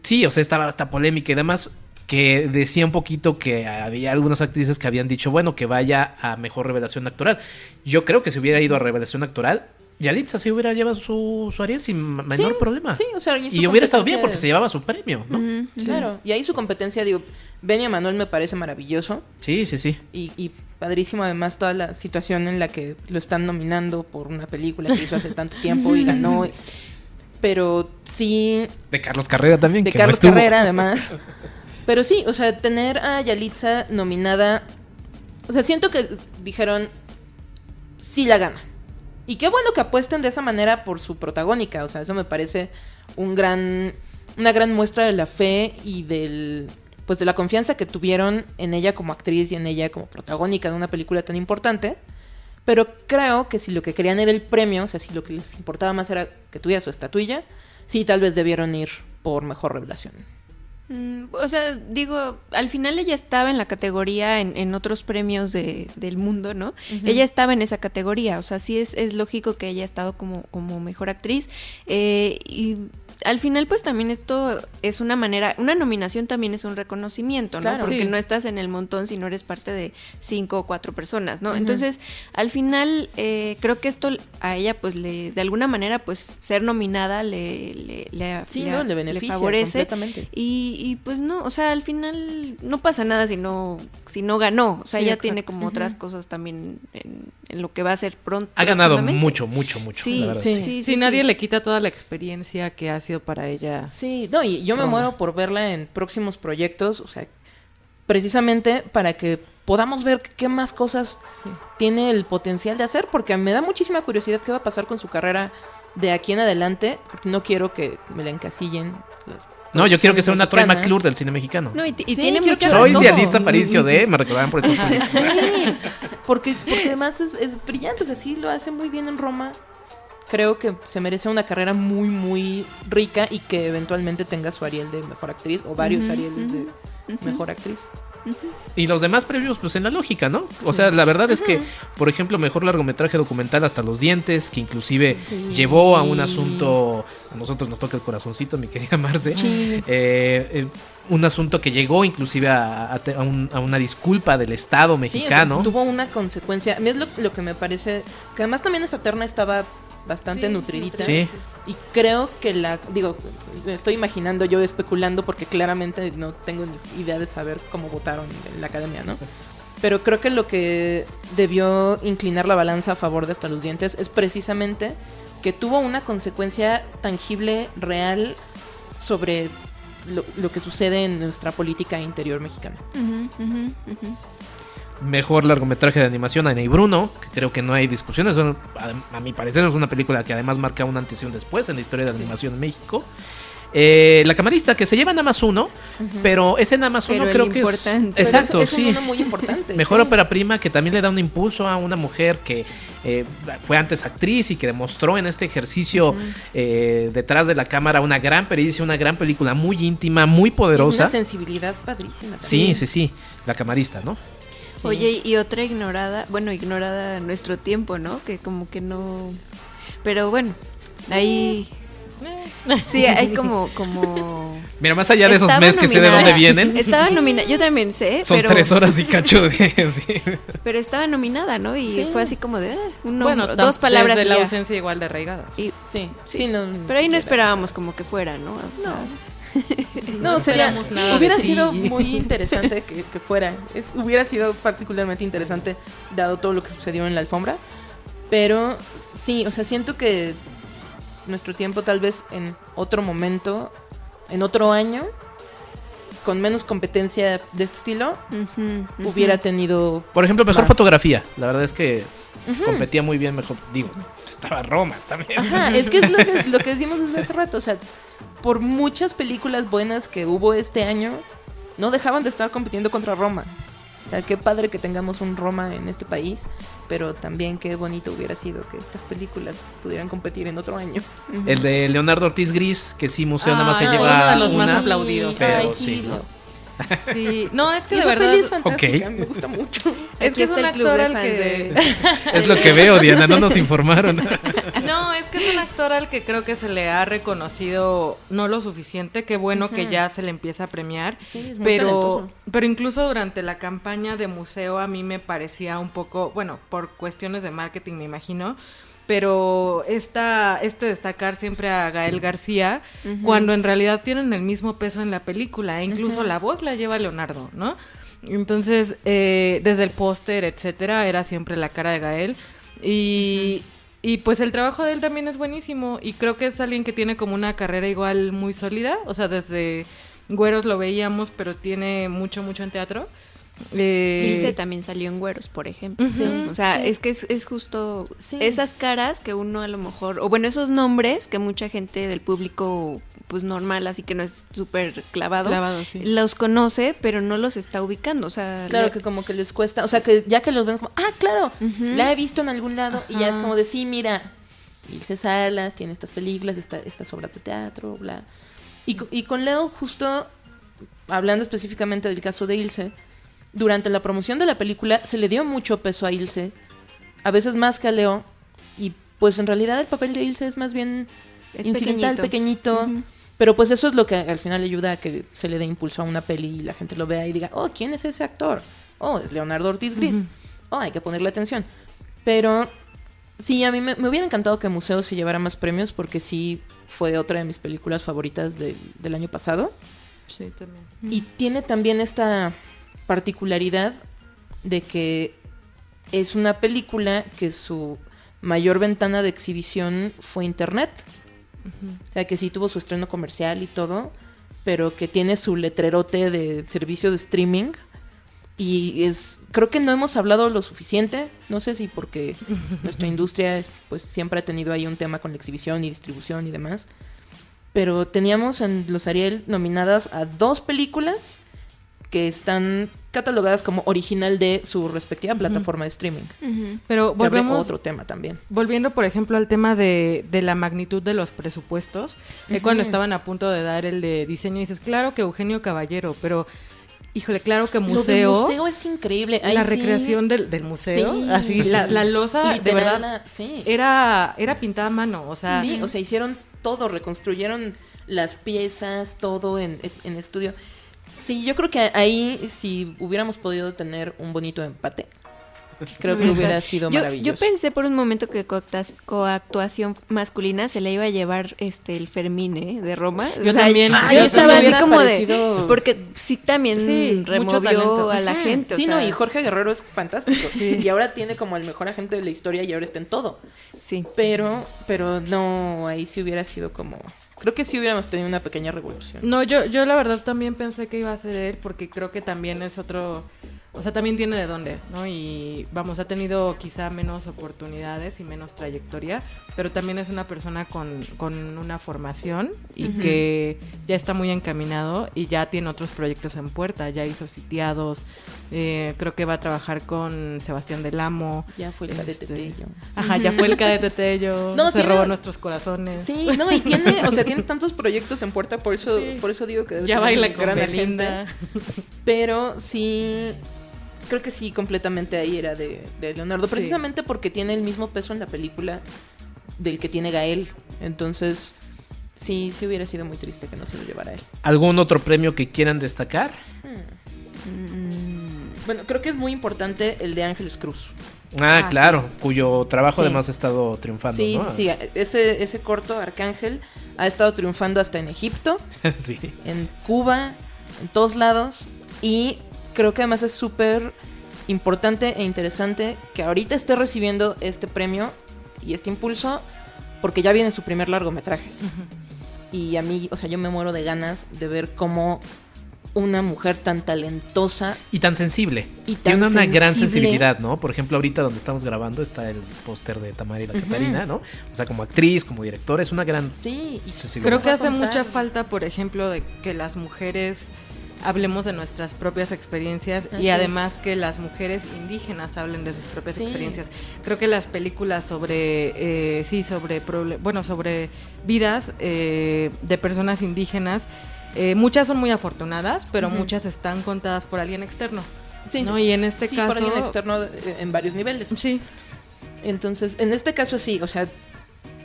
sí, o sea, estaba esta polémica y demás, que decía un poquito que había algunas actrices que habían dicho, bueno, que vaya a mejor revelación actoral. Yo creo que si hubiera ido a revelación actoral, Yalitza sí hubiera llevado su Ariel sin menor problema. Sí, o sea, y hubiera estado bien porque se llevaba su premio, ¿no? Claro, y ahí su competencia, digo, Benny Manuel me parece maravilloso. Sí. Y padrísimo además toda la situación en la que lo están nominando por una película que hizo hace tanto tiempo y ganó. Pero sí... De Carlos Carrera también. De Carlos Carrera, además. Pero sí, o sea, tener a Yalitza nominada... O sea, siento que dijeron, sí la gana. Y qué bueno que apuesten de esa manera por su protagónica. O sea, eso me parece una gran muestra de la fe y de la confianza que tuvieron en ella como actriz y en ella como protagónica de una película tan importante. Pero creo que si lo que querían era el premio, o sea, si lo que les importaba más era que tuviera su estatuilla, sí, tal vez debieron ir por mejor revelación. O sea, digo, al final ella estaba en la categoría en otros premios del mundo, ¿no? Uh-huh. Ella estaba en esa categoría, o sea, sí es lógico que haya estado como mejor actriz. Y al final, pues también esto es una manera, una nominación también es un reconocimiento, ¿no? Claro, porque no estás en el montón si no eres parte de 5 o 4 personas, ¿no? Uh-huh. Entonces, al final, creo que esto a ella, pues, de alguna manera, pues, ser nominada le beneficia, favorece. Completamente. Y pues no, o sea, al final no pasa nada si no ganó. O sea, ella tiene como otras cosas también en lo que va a hacer pronto. Ha ganado mucho, sí, la verdad. Sí, nadie le quita toda la experiencia que ha sido para ella. Sí, no, y yo me muero por verla en próximos proyectos, o sea, precisamente para que podamos ver qué más cosas tiene el potencial de hacer, porque me da muchísima curiosidad qué va a pasar con su carrera de aquí en adelante, porque no quiero que me la encasillen No, yo quiero que sea una Troy McClure del cine mexicano. No, y tiene mucho. Soy Yalitza Aparicio me recordaban por estos proyectos. Sí, porque además es brillante, o sea, sí lo hace muy bien en Roma. Creo que se merece una carrera muy, muy rica y que eventualmente tenga su Ariel de mejor actriz o varios Arieles de mejor actriz. Y los demás premios, pues en la lógica, ¿no? O sea, la verdad es que, por ejemplo, mejor largometraje documental Hasta los dientes, que inclusive llevó a un asunto, a nosotros nos toca el corazoncito, mi querida Marce, un asunto que llegó inclusive a una disculpa del Estado mexicano. Sí, tuvo una consecuencia. A mí es lo que me parece, que además también esa terna estaba bastante nutridita. Sí. Y creo que me estoy imaginando yo especulando porque claramente no tengo ni idea de saber cómo votaron en la academia, ¿no? Pero creo que lo que debió inclinar la balanza a favor de Hasta los dientes es precisamente que tuvo una consecuencia tangible, real, sobre lo que sucede en nuestra política interior mexicana. Mejor largometraje de animación, Ana y Bruno, que creo que no hay discusiones. A mi parecer es una película que además marca un antes y un después en la historia de la animación en México. La Camarista, que se lleva nada más uno, pero ese nada más uno creo que es... Exacto, es uno muy importante. Mejor ópera prima, que también le da un impulso a una mujer que fue antes actriz y que demostró en este ejercicio detrás de la cámara una gran pericia, una gran película muy íntima, muy poderosa. Una sensibilidad padrísima también. Sí, La Camarista, ¿no? Sí. Oye, y otra ignorada a nuestro tiempo, ¿no? Que como que no... Pero bueno, ahí... Sí, hay como... Mira, más allá de esos meses que sé de dónde vienen. Estaba nominada, yo también sé, Son 3 horas y cacho de... Sí. Pero estaba nominada, ¿no? Y fue así como de... dos palabras de la ausencia igual de arraigadas. Sí. No, pero ahí no esperábamos como que fuera, ¿no? O sea, no, hubiera sido muy interesante que fuera. Hubiera sido particularmente interesante dado todo lo que sucedió en la alfombra. Pero sí, o sea, siento que nuestro tiempo tal vez en otro momento, en otro año, con menos competencia de este estilo, hubiera tenido... Por ejemplo, mejor fotografía. La verdad es que competía muy bien, mejor, digo, estaba Roma también. Ajá, es que es lo que decimos desde hace rato, o sea, por muchas películas buenas que hubo este año, no dejaban de estar compitiendo contra Roma. O sea, qué padre que tengamos un Roma en este país, pero también qué bonito hubiera sido que estas películas pudieran competir en otro año. El de Leonardo Ortiz Gris, que sí, Museo nada más se lleva uno de los más aplaudidos. Pero sí, no, es que de verdad peli es fantástica, me gusta mucho. Es que es un actor al que... Es lo que veo, Diana, no nos informaron. No, es que es un actor al que creo que se le ha reconocido no lo suficiente. Qué bueno que ya se le empieza a premiar. Sí, es muy talentoso. Pero incluso durante la campaña de Museo a mí me parecía un poco, bueno, por cuestiones de marketing me imagino, pero destacar siempre a Gael García, cuando en realidad tienen el mismo peso en la película, e incluso la voz la lleva Leonardo, ¿no? Entonces, desde el póster, etcétera, era siempre la cara de Gael, y pues el trabajo de él también es buenísimo, y creo que es alguien que tiene como una carrera igual muy sólida, o sea, desde Güeros lo veíamos, pero tiene mucho en teatro. Ilse también salió en Güeros, por ejemplo. O sea, es que es justo esas caras que uno a lo mejor, o bueno, esos nombres que mucha gente del público pues normal, así que no es súper clavado, los conoce, pero no los está ubicando, o sea... Claro, que como que les cuesta, o sea, que ya que los ven como, claro, la he visto en algún lado, y ya es como de, sí, mira, Ilse Salas tiene estas películas, estas obras de teatro, bla. Y con Leo, justo, hablando específicamente del caso de Ilse, durante la promoción de la película se le dio mucho peso a Ilse, a veces más que a Leo, y pues en realidad el papel de Ilse es más bien incidental, pequeñito. Pero pues eso es lo que al final ayuda a que se le dé impulso a una peli y la gente lo vea y diga, oh, ¿quién es ese actor? Oh, es Leonardo Ortiz Gris. Oh, hay que ponerle atención. Pero sí, a mí me hubiera encantado que Museo se llevara más premios, porque sí fue otra de mis películas favoritas del año pasado. Sí, también. Y tiene también esta particularidad de que es una película que su mayor ventana de exhibición fue internet. O sea, que sí tuvo su estreno comercial y todo, pero que tiene su letrerote de servicio de streaming. Y creo que no hemos hablado lo suficiente, no sé si porque nuestra industria pues siempre ha tenido ahí un tema con la exhibición y distribución y demás, pero teníamos en los Ariel nominadas a 2 películas que están catalogadas como original de su respectiva plataforma de streaming. Pero volvemos a otro tema también. Volviendo, por ejemplo, al tema de la magnitud de los presupuestos, cuando estaban a punto de dar el de diseño, dices, claro que Eugenio Caballero, pero híjole, claro que museo. Lo del museo es increíble. La recreación del museo, así, la losa, de verdad, era pintada a mano, o sea. Sí, o sea, hicieron todo, reconstruyeron las piezas, todo en estudio. Sí, yo creo que ahí, si hubiéramos podido tener un bonito empate, creo que hubiera sido maravilloso. Yo pensé por un momento que coactuación masculina se la iba a llevar el Fermín, de Roma. Yo también. Yo estaba así como de... Porque sí también removió a la gente. Sí, y Jorge Guerrero es fantástico. Y ahora tiene como el mejor agente de la historia y ahora está en todo. Sí. Pero no, ahí sí hubiera sido como... Creo que sí hubiéramos tenido una pequeña revolución. No, yo la verdad también pensé que iba a ser él, porque creo que también es otro... O sea, también tiene de dónde, ¿no? Y vamos, ha tenido quizá menos oportunidades y menos trayectoria, pero también es una persona con una formación y que ya está muy encaminado y ya tiene otros proyectos en puerta. Ya hizo Sitiados, creo que va a trabajar con Sebastián del Amo. Ya fue el Cadete Tello. Ajá, ya fue el Cadete Tello. Robó nuestros corazones. Sí, no, y tiene tantos proyectos en puerta, por eso digo que... Ya baila con Belinda. Pero sí... Creo que sí, completamente ahí era de Leonardo, precisamente porque tiene el mismo peso en la película del que tiene Gael. Entonces, sí hubiera sido muy triste que no se lo llevara él. ¿Algún otro premio que quieran destacar? Bueno, creo que es muy importante el de Ángeles Cruz. Claro, cuyo trabajo además ha estado triunfando, ¿no? Sí, ese corto, Arcángel, ha estado triunfando hasta en Egipto, en Cuba, en todos lados, y... Creo que además es súper importante e interesante que ahorita esté recibiendo este premio y este impulso, porque ya viene su primer largometraje. Y a mí, o sea, yo me muero de ganas de ver cómo una mujer tan talentosa... Y tan sensible. Tiene una gran sensibilidad, ¿no? Por ejemplo, ahorita donde estamos grabando está el póster de Tamara y la Catarina, ¿no? O sea, como actriz, como directora, es una gran sensibilidad. Creo que hace mucha falta, por ejemplo, de que las mujeres... hablemos de nuestras propias experiencias y además que las mujeres indígenas hablen de sus propias experiencias. Creo que las películas sobre vidas de personas indígenas, muchas son muy afortunadas, pero muchas están contadas por alguien externo. ¿No? Y en este caso... por alguien externo en varios niveles. Sí. Entonces, en este caso sí, o sea,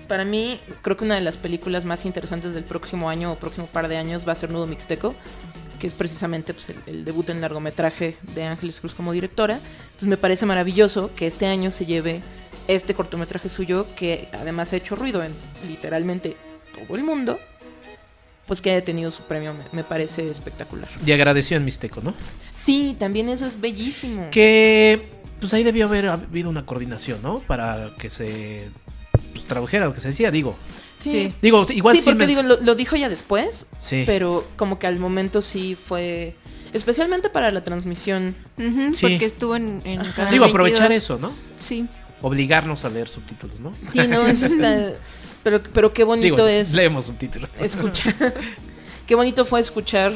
para mí creo que una de las películas más interesantes del próximo año o próximo par de años va a ser Nudo Mixteco, que es precisamente pues, el debut en largometraje de Ángeles Cruz como directora. Entonces me parece maravilloso que este año se lleve este cortometraje suyo, que además ha hecho ruido en literalmente todo el mundo, pues que haya tenido su premio, me parece espectacular. Y agradeció en Mixteco, ¿no? Sí, también eso es bellísimo. Que pues ahí debió haber habido una coordinación, ¿no? Para que se tradujera lo que se decía, digo. Sí. Digo, igual sí, porque digo, lo dijo ya después, sí. Pero como que al momento sí fue, especialmente para la transmisión. Sí. Porque estuvo en Canal digo, 22. aprovechar eso, ¿no? Sí. Obligarnos a leer subtítulos, ¿no? Sí, no, eso está... Pero qué bonito es... Leemos subtítulos. Escuchar. Qué bonito fue escuchar,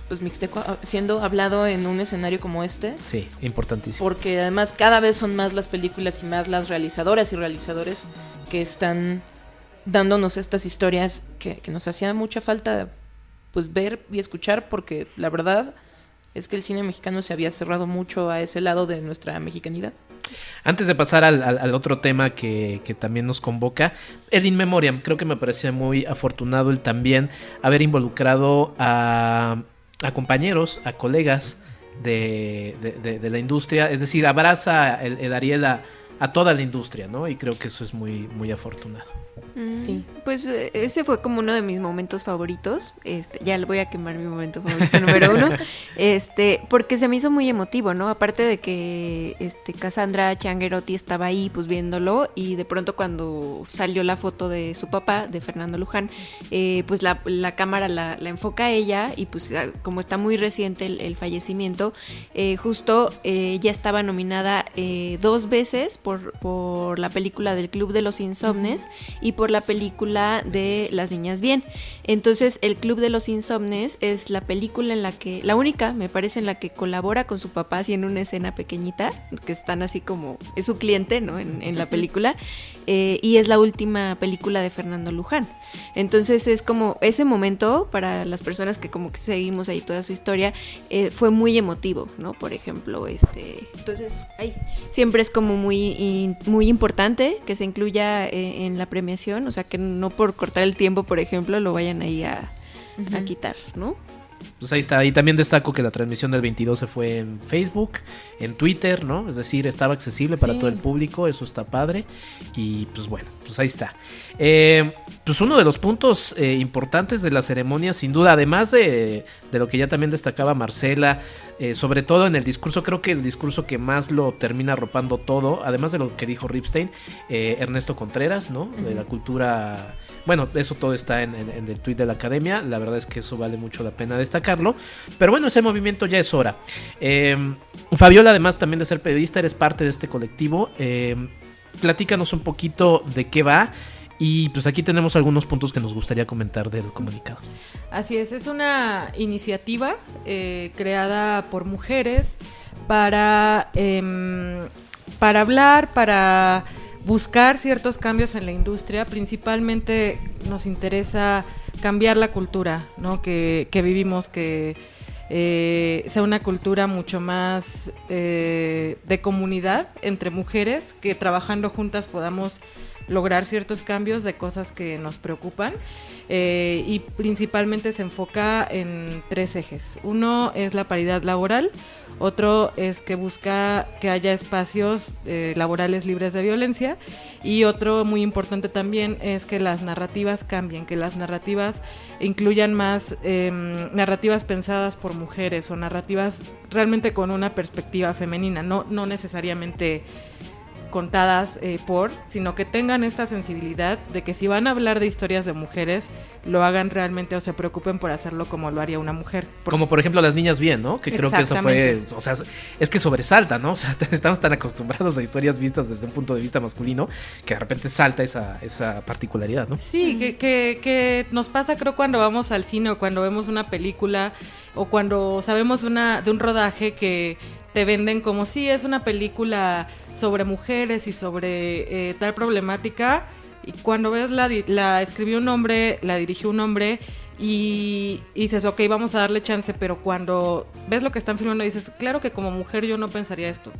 pues, Mixteco siendo hablado en un escenario como este. Sí, importantísimo. Porque además cada vez son más las películas y más las realizadoras y realizadores que están dándonos estas historias que nos hacía mucha falta, pues, ver y escuchar, porque la verdad es que el cine mexicano se había cerrado mucho a ese lado de nuestra mexicanidad. Antes de pasar al otro tema que también nos convoca, el In Memoriam, creo que me parecía muy afortunado el también haber involucrado a compañeros, a colegas de la industria, es decir, abraza el Ariel a toda la industria, ¿no? Y creo que eso es muy, muy afortunado. Sí. Pues ese fue como uno de mis momentos favoritos. Ya le voy a quemar mi momento favorito número 1. Porque se me hizo muy emotivo, ¿no? Aparte de que Cassandra Changuerotti estaba ahí pues viéndolo, y de pronto cuando salió la foto de su papá, de Fernando Luján, pues la cámara la enfoca a ella, y pues como está muy reciente el fallecimiento, justo ella estaba nominada 2 veces por la película del Club de los Insomnes y por la película de Las Niñas Bien. Entonces el Club de los Insomnes es la película la única, me parece, en la que colabora con su papá, así en una escena pequeñita, que están así como, es su cliente, ¿no? En la película, y es la última película de Fernando Luján. Entonces es como ese momento para las personas que como que seguimos ahí toda su historia, fue muy emotivo, ¿no? Por ejemplo, entonces siempre es como muy, muy importante que se incluya en la premiación, o sea, que no por cortar el tiempo, por ejemplo, lo vayan ahí a quitar, ¿no? Pues ahí está, y también destaco que la transmisión del 22 se fue en Facebook, en Twitter, ¿no? Es decir, estaba accesible para todo el público, eso está padre, y pues bueno, pues ahí está. Pues uno de los puntos importantes de la ceremonia, sin duda, además de lo que ya también destacaba Marcela, sobre todo en el discurso, creo que el discurso que más lo termina arropando todo, además de lo que dijo Ripstein, Ernesto Contreras, ¿no? De la cultura... Bueno, eso todo está en el tweet de la academia. La verdad es que eso vale mucho la pena destacarlo. Pero bueno, ese movimiento ya es hora. Fabiola, además también de ser periodista, eres parte de este colectivo. Platícanos un poquito de qué va. Y pues aquí tenemos algunos puntos que nos gustaría comentar del comunicado. Así es una iniciativa creada por mujeres para hablar, para buscar ciertos cambios en la industria. Principalmente nos interesa cambiar la cultura, ¿no? que vivimos, que sea una cultura mucho más de comunidad entre mujeres, que trabajando juntas podamos lograr ciertos cambios de cosas que nos preocupan, y principalmente se enfoca en 3 ejes. Uno es la paridad laboral, otro es que busca que haya espacios laborales libres de violencia, y otro muy importante también es que las narrativas cambien, que las narrativas incluyan más narrativas pensadas por mujeres, o narrativas realmente con una perspectiva femenina, no necesariamente contadas sino que tengan esta sensibilidad de que si van a hablar de historias de mujeres, lo hagan realmente, o se preocupen por hacerlo como lo haría una mujer. Como por ejemplo Las Niñas Bien, ¿no? Que creo que eso fue, o sea, es que sobresalta, ¿no? O sea, estamos tan acostumbrados a historias vistas desde un punto de vista masculino que de repente salta esa particularidad, ¿no? Sí, que nos pasa, creo, cuando vamos al cine o cuando vemos una película o cuando sabemos de un rodaje que te venden como si es una película sobre mujeres y sobre tal problemática, y cuando ves la escribió un hombre, la dirigió un hombre, y dices, ok, vamos a darle chance, pero cuando ves lo que están filmando dices, claro que como mujer yo no pensaría esto.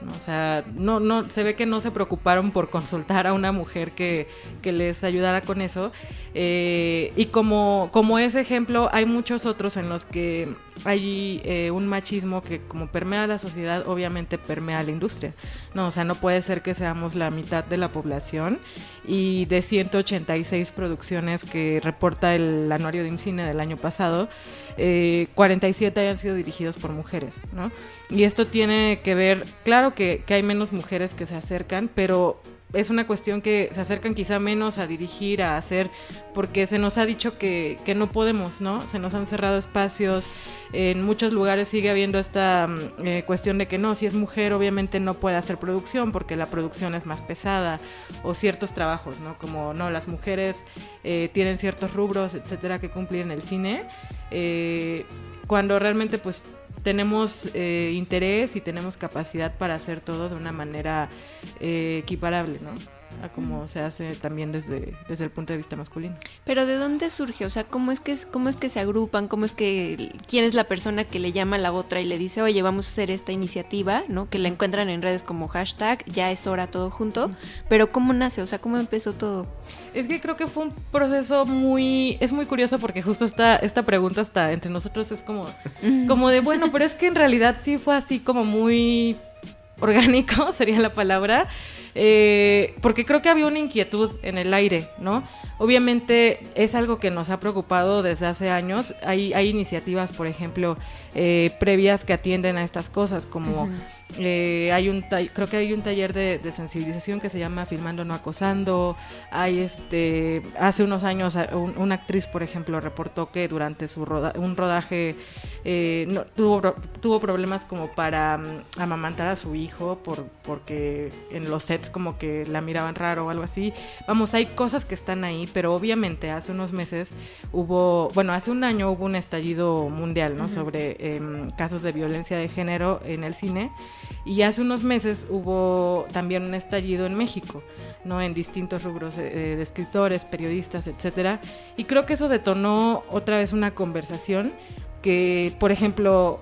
¿No? O sea, no se ve que no se preocuparon por consultar a una mujer que les ayudara con eso, y como ese ejemplo hay muchos otros en los que hay un machismo que como permea la sociedad, obviamente permea la industria, ¿no? O sea, no puede ser que seamos la mitad de la población y de 186 producciones que reporta el anuario de IMCINE del año pasado, 47 hayan sido dirigidos por mujeres, ¿no? Y esto tiene que ver, claro que hay menos mujeres que se acercan, pero es una cuestión que se acercan quizá menos a dirigir, a hacer, porque se nos ha dicho que no podemos, ¿no? Se nos han cerrado espacios, en muchos lugares sigue habiendo esta cuestión de que no, si es mujer obviamente no puede hacer producción porque la producción es más pesada, o ciertos trabajos, ¿no? Como no, las mujeres tienen ciertos rubros, etcétera, que cumplir en el cine, cuando realmente pues tenemos interés y tenemos capacidad para hacer todo de una manera equiparable, ¿no? A como se hace también desde el punto de vista masculino. Pero ¿de dónde surge? O sea, ¿cómo es que se agrupan? ¿Quién es la persona que le llama a la otra y le dice, oye, vamos a hacer esta iniciativa, ¿no? Que la encuentran en redes como hashtag, ya es hora todo junto, pero ¿cómo nace? O sea, ¿cómo empezó todo? Es que creo que fue un proceso es muy curioso porque justo esta pregunta hasta entre nosotros es como de, bueno, pero es que en realidad sí fue así como muy orgánico, sería la palabra, porque creo que había una inquietud en el aire, ¿no? Obviamente es algo que nos ha preocupado desde hace años. Hay iniciativas, por ejemplo, previas que atienden a estas cosas, como creo que hay un taller de sensibilización que se llama Filmando no acosando. Hay hace unos años una actriz, por ejemplo, reportó que durante un rodaje tuvo problemas como para amamantar a su hijo porque en los sets como que la miraban raro o algo así. Vamos, hay cosas que están ahí, pero obviamente hace unos meses hace un año hubo un estallido mundial, ¿no? Sobre casos de violencia de género en el cine, y hace unos meses hubo también un estallido en México, ¿no? En distintos rubros de escritores, periodistas, etcétera, y creo que eso detonó otra vez una conversación que, por ejemplo,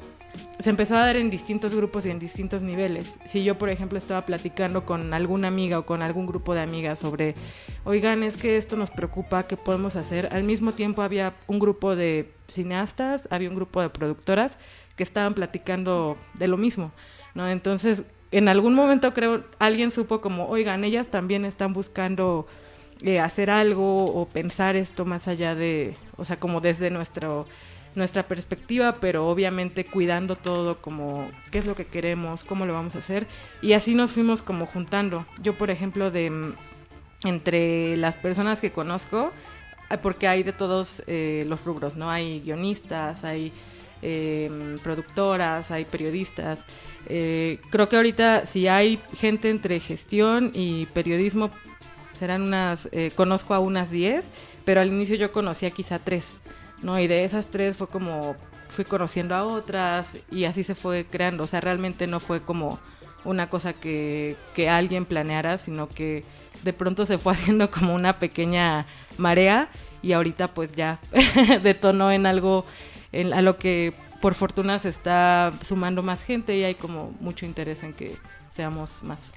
se empezó a dar en distintos grupos y en distintos niveles. Si yo, por ejemplo, estaba platicando con alguna amiga o con algún grupo de amigas sobre, oigan, es que esto nos preocupa, ¿qué podemos hacer? Al mismo tiempo había un grupo de cineastas, había un grupo de productoras que estaban platicando de lo mismo, ¿no? Entonces, en algún momento creo, alguien supo como, oigan, ellas también están buscando hacer algo o pensar esto más allá de, o sea, como desde nuestra perspectiva, pero obviamente cuidando todo, como qué es lo que queremos, cómo lo vamos a hacer, y así nos fuimos como juntando. Yo, por ejemplo, entre las personas que conozco, porque hay de todos los rubros, ¿no? Hay guionistas, hay productoras, hay periodistas. Creo que ahorita si hay gente entre gestión y periodismo, serán conozco a unas 10, pero al inicio yo conocía quizá 3. ¿No? Y de esas 3 fui conociendo a otras y así se fue creando. O sea, realmente no fue como una cosa que alguien planeara, sino que de pronto se fue haciendo como una pequeña marea y ahorita pues ya detonó en algo a lo que por fortuna se está sumando más gente y hay como mucho interés en que seamos más.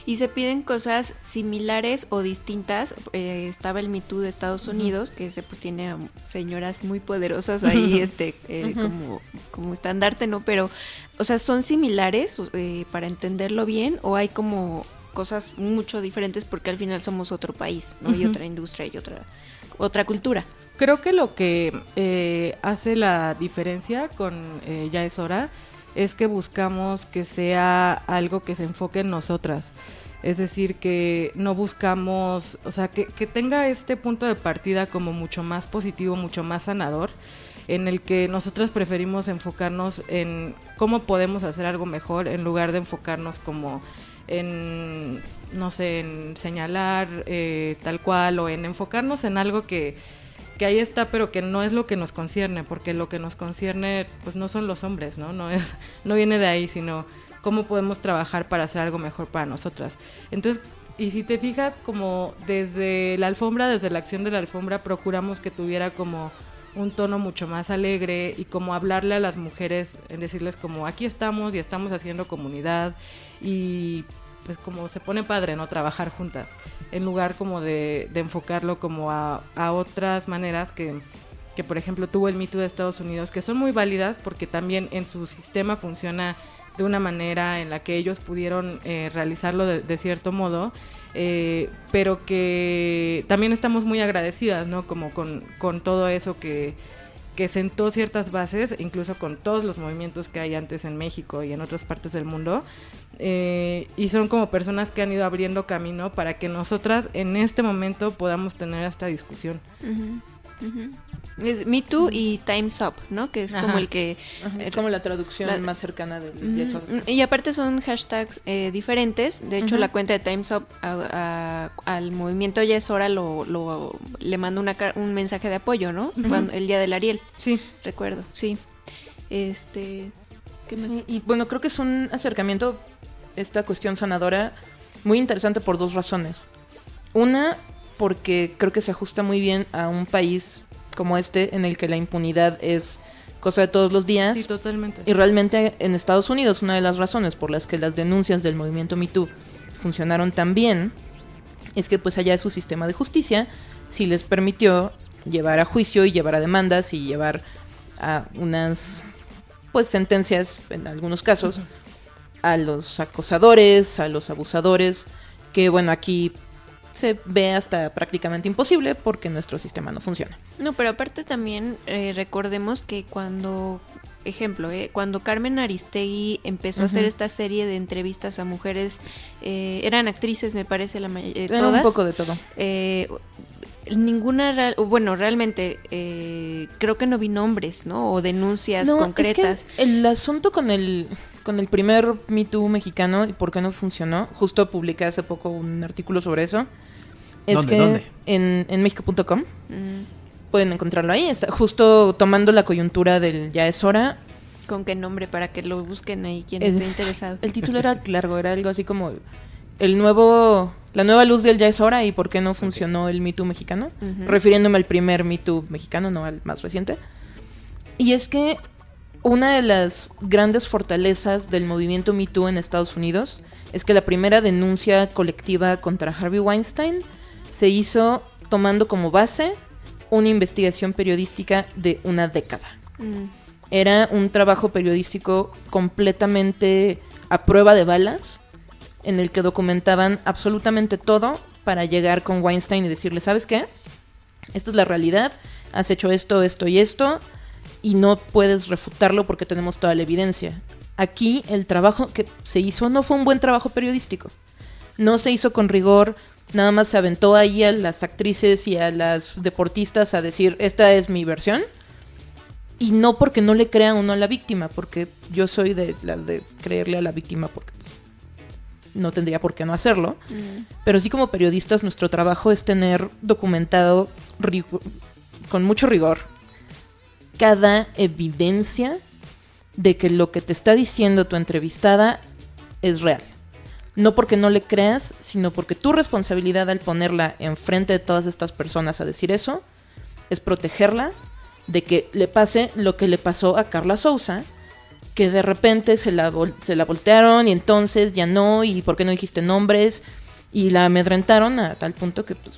Y se piden cosas similares o distintas. Estaba el Me Too de Estados Unidos, que pues tiene a señoras muy poderosas ahí, como estandarte, ¿no? Pero, o sea, ¿son similares para entenderlo bien o hay como cosas mucho diferentes porque al final somos otro país, ¿no? Y otra industria y otra cultura? Creo que lo que hace la diferencia con Ya es hora es que buscamos que sea algo que se enfoque en nosotras. Es decir, que no buscamos, o sea, que tenga este punto de partida como mucho más positivo, mucho más sanador, en el que nosotras preferimos enfocarnos en cómo podemos hacer algo mejor en lugar de enfocarnos como en, no sé, en señalar tal cual o en enfocarnos en algo que ahí está, pero que no es lo que nos concierne, porque lo que nos concierne pues no son los hombres, ¿no? No viene de ahí, sino cómo podemos trabajar para hacer algo mejor para nosotras. Entonces, y si te fijas, como desde la acción de la alfombra, procuramos que tuviera como un tono mucho más alegre y como hablarle a las mujeres, en decirles como aquí estamos y estamos haciendo comunidad y pues como se pone padre, ¿no? Trabajar juntas, en lugar como de enfocarlo como a otras maneras que que por ejemplo tuvo el Me Too de Estados Unidos, que son muy válidas porque también en su sistema funciona de una manera en la que ellos pudieron realizarlo de cierto modo, pero que también estamos muy agradecidas, ¿no? Como con todo eso que sentó ciertas bases, incluso con todos los movimientos que hay antes en México y en otras partes del mundo, y son como personas que han ido abriendo camino para que nosotras en este momento podamos tener esta discusión. Es Me Too y Time's Up, ¿no? Que es como el que... es como la traducción más cercana del eso. Y aparte son hashtags diferentes. De hecho, la cuenta de Time's Up al movimiento Ya es Hora le mandó un mensaje de apoyo, ¿no? El día del Ariel. Sí. Recuerdo, sí. ¿Qué más? Sí, y bueno, creo que es un acercamiento, esta cuestión sanadora, muy interesante por dos razones. Una, porque creo que se ajusta muy bien a un país como este, en el que la impunidad es cosa de todos los días. Sí, totalmente. Y realmente en Estados Unidos, una de las razones por las que las denuncias del movimiento Me Too funcionaron tan bien, es que pues allá su sistema de justicia sí les permitió llevar a juicio y llevar a demandas y llevar a unas pues sentencias, en algunos casos, a los acosadores, a los abusadores, que bueno, aquí se ve hasta prácticamente imposible porque nuestro sistema no funciona. No, pero aparte también recordemos que cuando Carmen Aristegui empezó a hacer esta serie de entrevistas a mujeres, eran actrices, me parece, todas. Era un poco de todo. Ninguna, realmente creo que no vi nombres, ¿no? O denuncias concretas. Es que el asunto con el primer Me Too mexicano y por qué no funcionó, justo publiqué hace poco un artículo sobre eso. ¿Dónde? En México.com. Pueden encontrarlo ahí. Está justo tomando la coyuntura del Ya es Hora. ¿Con qué nombre? Para que lo busquen ahí quien esté interesado. El título era largo, era algo así como la nueva luz del Ya es Hora y por qué no funcionó el Me Too mexicano. Refiriéndome al primer Me Too mexicano, no al más reciente. Y es que una de las grandes fortalezas del movimiento Me Too en Estados Unidos es que la primera denuncia colectiva contra Harvey Weinstein se hizo tomando como base una investigación periodística de una década. Era un trabajo periodístico completamente a prueba de balas, en el que documentaban absolutamente todo para llegar con Weinstein y decirle, ¿sabes qué? Esta es la realidad, has hecho esto, esto y esto, y no puedes refutarlo porque tenemos toda la evidencia. Aquí el trabajo que se hizo no fue un buen trabajo periodístico. No se hizo con rigor, nada más se aventó ahí a las actrices y a las deportistas a decir, esta es mi versión. Y no porque no le crean uno a la víctima, porque yo soy de las de creerle a la víctima porque no tendría por qué no hacerlo. Pero sí, como periodistas, nuestro trabajo es tener documentado con mucho rigor cada evidencia de que lo que te está diciendo tu entrevistada es real. No porque no le creas, sino porque tu responsabilidad al ponerla enfrente de todas estas personas a decir eso es protegerla de que le pase lo que le pasó a Carla Sousa, que de repente se la voltearon y entonces ya no, y por qué no dijiste nombres, y la amedrentaron a tal punto que, pues,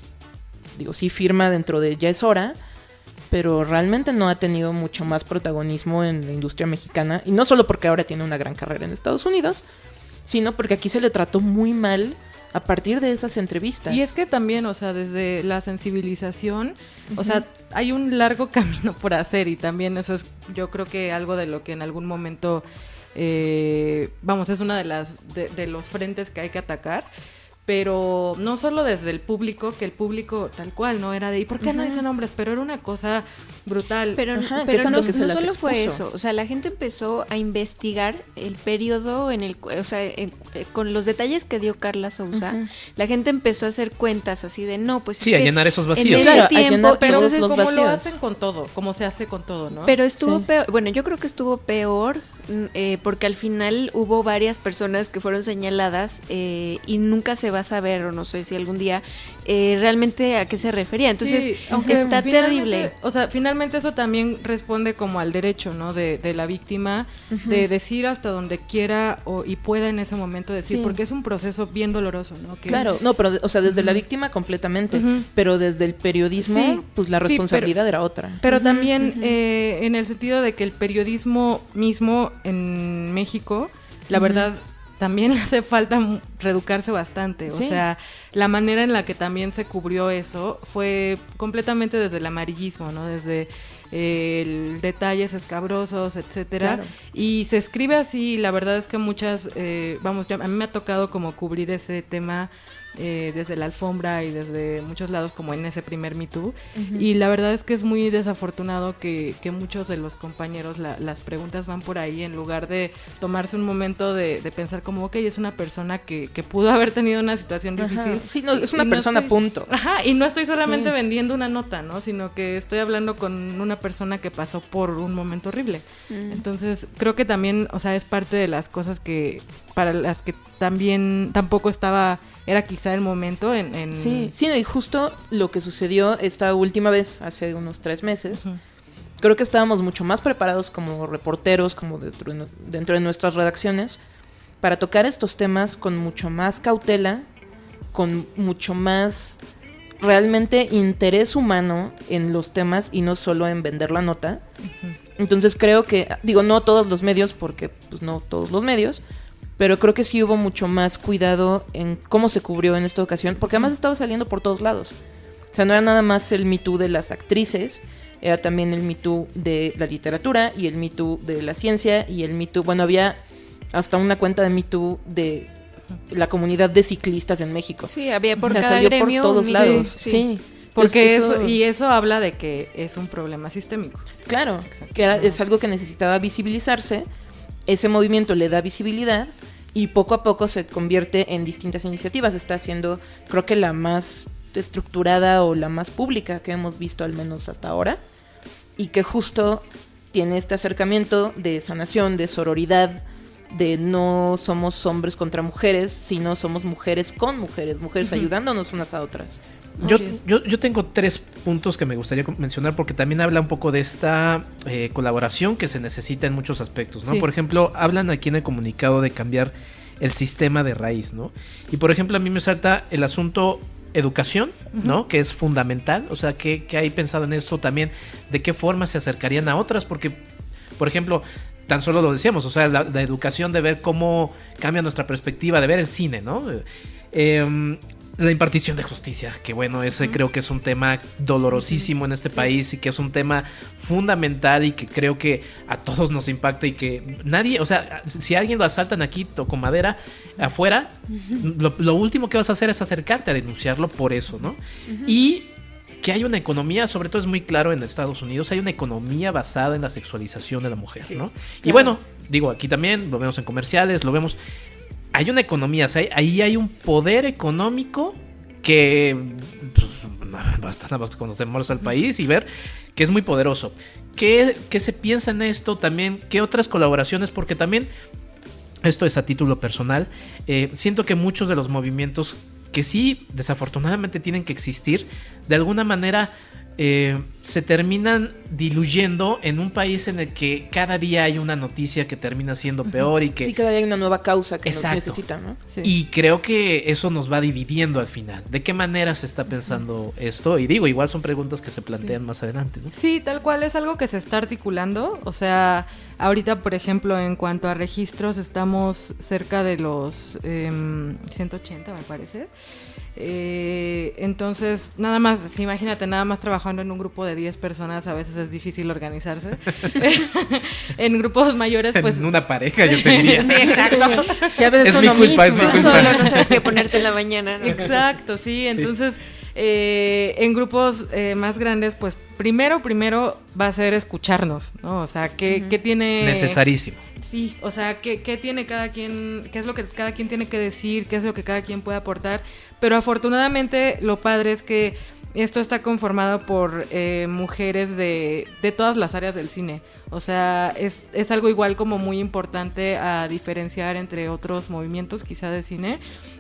sí firma dentro de Ya es Hora, pero realmente no ha tenido mucho más protagonismo en la industria mexicana, y no solo porque ahora tiene una gran carrera en Estados Unidos, sino porque aquí se le trató muy mal a partir de esas entrevistas. Y es que también, desde la sensibilización, hay un largo camino por hacer, y también eso es, yo creo que algo de lo que en algún momento, es una de los frentes que hay que atacar. Pero no solo desde el público, que el público tal cual, ¿no? Era de, ¿y por qué no dicen nombres? Pero era una cosa brutal. Pero no solo fue eso. La gente empezó a investigar el periodo con los detalles que dio Carla Sousa. La gente empezó a hacer cuentas así de, no, pues sí, a llenar esos vacíos. En ese tiempo, pero entonces, como lo hacen con todo, como se hace con todo, ¿no? Pero estuvo peor. Bueno, yo creo que estuvo peor porque al final hubo varias personas que fueron señaladas y nunca se va a saber, o no sé si algún día, realmente a qué se refería. Entonces, sí, aunque está terrible. O sea, finalmente eso también responde como al derecho, ¿no? De la víctima, de decir hasta donde quiera y pueda en ese momento decir, Sí. porque es un proceso bien doloroso, ¿no? Que, Claro, no, pero, o sea, desde la víctima completamente, pero desde el periodismo, Sí, pues la sí, responsabilidad era otra. Pero también en el sentido de que el periodismo mismo en México, la verdad, también le hace falta reeducarse bastante. O Sí. sea, la manera en la que también se cubrió eso fue completamente desde el amarillismo, ¿no? Desde detalles escabrosos, etcétera. Claro. Y se escribe así, la verdad es que muchas, a mí me ha tocado como cubrir ese tema desde la alfombra y desde muchos lados, como en ese primer Me Too. Y la verdad es que es muy desafortunado que muchos de los compañeros, las preguntas van por ahí, en lugar de tomarse un momento de pensar como, ok, es una persona que pudo haber tenido una situación Ajá. difícil. Sí, no, es una Y persona, punto. Ajá, y no estoy solamente Sí. vendiendo una nota, ¿no? Sino que estoy hablando con una persona que pasó por un momento horrible. Entonces, creo que también, o sea, es parte de las cosas que, para las que tampoco era quizá el momento en... Sí, sí, y justo lo que sucedió esta última vez, hace unos 3 meses, creo que estábamos mucho más preparados como reporteros, como dentro de nuestras redacciones, para tocar estos temas con mucho más cautela, con mucho más realmente interés humano en los temas y no solo en vender la nota. Entonces creo que, digo, no todos los medios, porque pues no todos los medios, pero creo que sí hubo mucho más cuidado en cómo se cubrió en esta ocasión, porque además estaba saliendo por todos lados. O sea, no era nada más el Me Too de las actrices, era también el Me Too de la literatura y el Me Too de la ciencia y el Me Too, bueno, había hasta una cuenta de Me Too de la comunidad de ciclistas en México. Sí, había por O sea, cada salió gremio por todos un lados. Me Too, Sí. Porque Entonces, eso habla de que es un problema sistémico. Claro, Exacto. que es algo que necesitaba visibilizarse, ese movimiento le da visibilidad y poco a poco se convierte en distintas iniciativas. Está siendo, creo que la más estructurada o la más pública que hemos visto al menos hasta ahora, y que justo tiene este acercamiento de sanación, de sororidad, de no somos hombres contra mujeres, sino somos mujeres con mujeres, mujeres ayudándonos unas a otras. Yo tengo 3 puntos que me gustaría mencionar porque también habla un poco de esta colaboración que se necesita en muchos aspectos, ¿no? Sí. Por ejemplo, hablan aquí en el comunicado de cambiar el sistema de raíz, ¿no? Y por ejemplo, a mí me salta el asunto educación, ¿no? Que es fundamental, o sea, ¿qué hay pensado en esto también? ¿De qué forma se acercarían a otras? Porque, por ejemplo, tan solo lo decíamos, o sea, la educación de ver cómo cambia nuestra perspectiva, de ver el cine, ¿no? La impartición de justicia, que bueno, ese creo que es un tema dolorosísimo en este país y que es un tema fundamental y que creo que a todos nos impacta y que nadie, o sea, si a alguien lo asaltan aquí con madera afuera, lo último que vas a hacer es acercarte a denunciarlo por eso, ¿no? Y que hay una economía, sobre todo es muy claro en Estados Unidos, hay una economía basada en la sexualización de la mujer, ¿no? Claro. Y bueno, digo, aquí también lo vemos en comerciales, lo vemos... Hay una economía, o sea, ahí hay un poder económico que pues, basta conocer al país y ver que es muy poderoso. ¿Qué se piensa en esto también? ¿Qué otras colaboraciones? Porque también, esto es a título personal, siento que muchos de los movimientos que sí, desafortunadamente tienen que existir, de alguna manera se terminan diluyendo en un país en el que cada día hay una noticia que termina siendo peor y que... Sí, cada día hay una nueva causa que nos Exacto. necesita, ¿no? Sí. Y creo que eso nos va dividiendo al final. ¿De qué manera se está pensando esto? Y digo, igual son preguntas que se plantean más adelante, ¿no? Sí, tal cual, es algo que se está articulando. O sea, ahorita, por ejemplo, en cuanto a registros, estamos cerca de los 180, me parece. Entonces, nada más, imagínate, nada más trabajando en un grupo de 10 personas, a veces es difícil organizarse. En grupos mayores, pues... En una pareja, yo te diría. Sí, exacto. Sí, a veces Es son mi lo culpa, es mismo. mi Tú culpa. solo no sabes qué ponerte en la mañana, ¿no? Exacto, sí, entonces en grupos más grandes, pues primero va a ser escucharnos, ¿no? O sea, ¿qué tiene... Necesarísimo. Sí, o sea, ¿qué tiene cada quien, qué es lo que cada quien tiene que decir, qué es lo que cada quien puede aportar? Pero afortunadamente lo padre es que esto está conformado por mujeres de todas las áreas del cine. O sea, es algo igual como muy importante a diferenciar entre otros movimientos quizá de cine,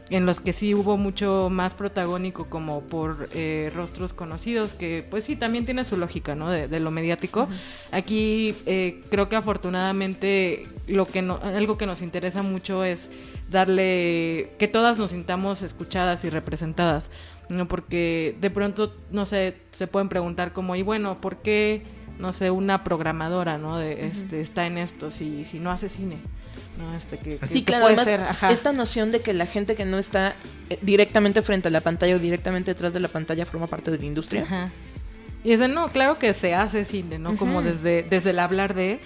en los que sí hubo mucho más protagónico como por rostros conocidos, que pues sí, también tiene su lógica, ¿no? De lo mediático. Uh-huh. Aquí creo que afortunadamente algo que nos interesa mucho es darle, que todas nos sintamos escuchadas y representadas, ¿no? Porque de pronto, no sé, se pueden preguntar como, y bueno, ¿por qué, no sé, una programadora, ¿no? Está en esto si no hace cine? ¿No? Sí, claro, puede ser, esta noción de que la gente que no está directamente frente a la pantalla o directamente detrás de la pantalla forma parte de la industria. Ajá. Y es de, no, claro que se hace cine, ¿no? Uh-huh. Como desde el hablar de...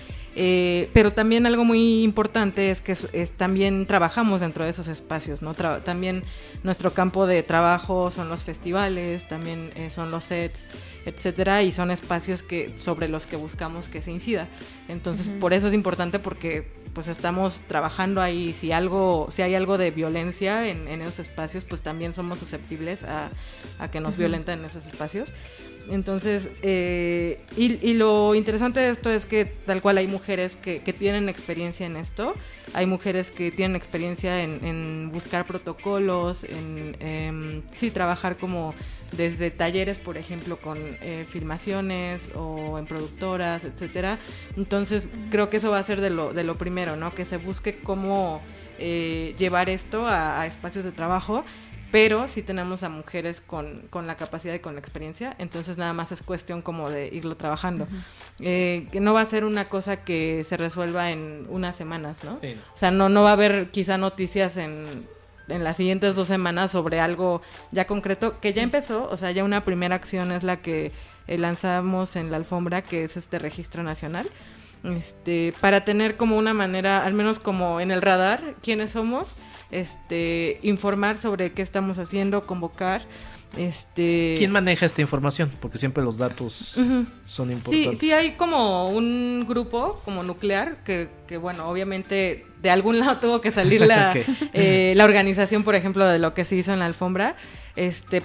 pero también algo muy importante es que también trabajamos dentro de esos espacios, ¿no? También nuestro campo de trabajo son los festivales, también son los sets, etcétera, y son espacios sobre los que buscamos que se incida. Entonces, uh-huh. Por eso es importante, porque pues estamos trabajando ahí. Si hay algo de violencia en esos espacios, pues también somos susceptibles a que nos uh-huh. violenten en esos espacios. Entonces, y lo interesante de esto es que tal cual hay mujeres que tienen experiencia en esto, hay mujeres que tienen experiencia en buscar protocolos, sí, trabajar como desde talleres, por ejemplo, con filmaciones o en productoras, etcétera. Entonces, creo que eso va a ser de lo primero, ¿no? Que se busque cómo llevar esto a espacios de trabajo. Pero sí tenemos a mujeres con la capacidad y con la experiencia, entonces nada más es cuestión como de irlo trabajando. Uh-huh. Que no va a ser una cosa que se resuelva en unas semanas, ¿no? Sí. O sea, no va a haber quizá noticias en las siguientes 2 semanas sobre algo ya concreto, que ya empezó. O sea, ya una primera acción es la que lanzamos en la alfombra, que es este registro nacional. Para tener como una manera, al menos como en el radar, quiénes somos, informar sobre qué estamos haciendo, convocar. ¿Quién maneja esta información? Porque siempre los datos uh-huh. son importantes. Sí, hay como un grupo como nuclear que bueno, obviamente de algún lado tuvo que salir la organización, por ejemplo, de lo que se hizo en la alfombra,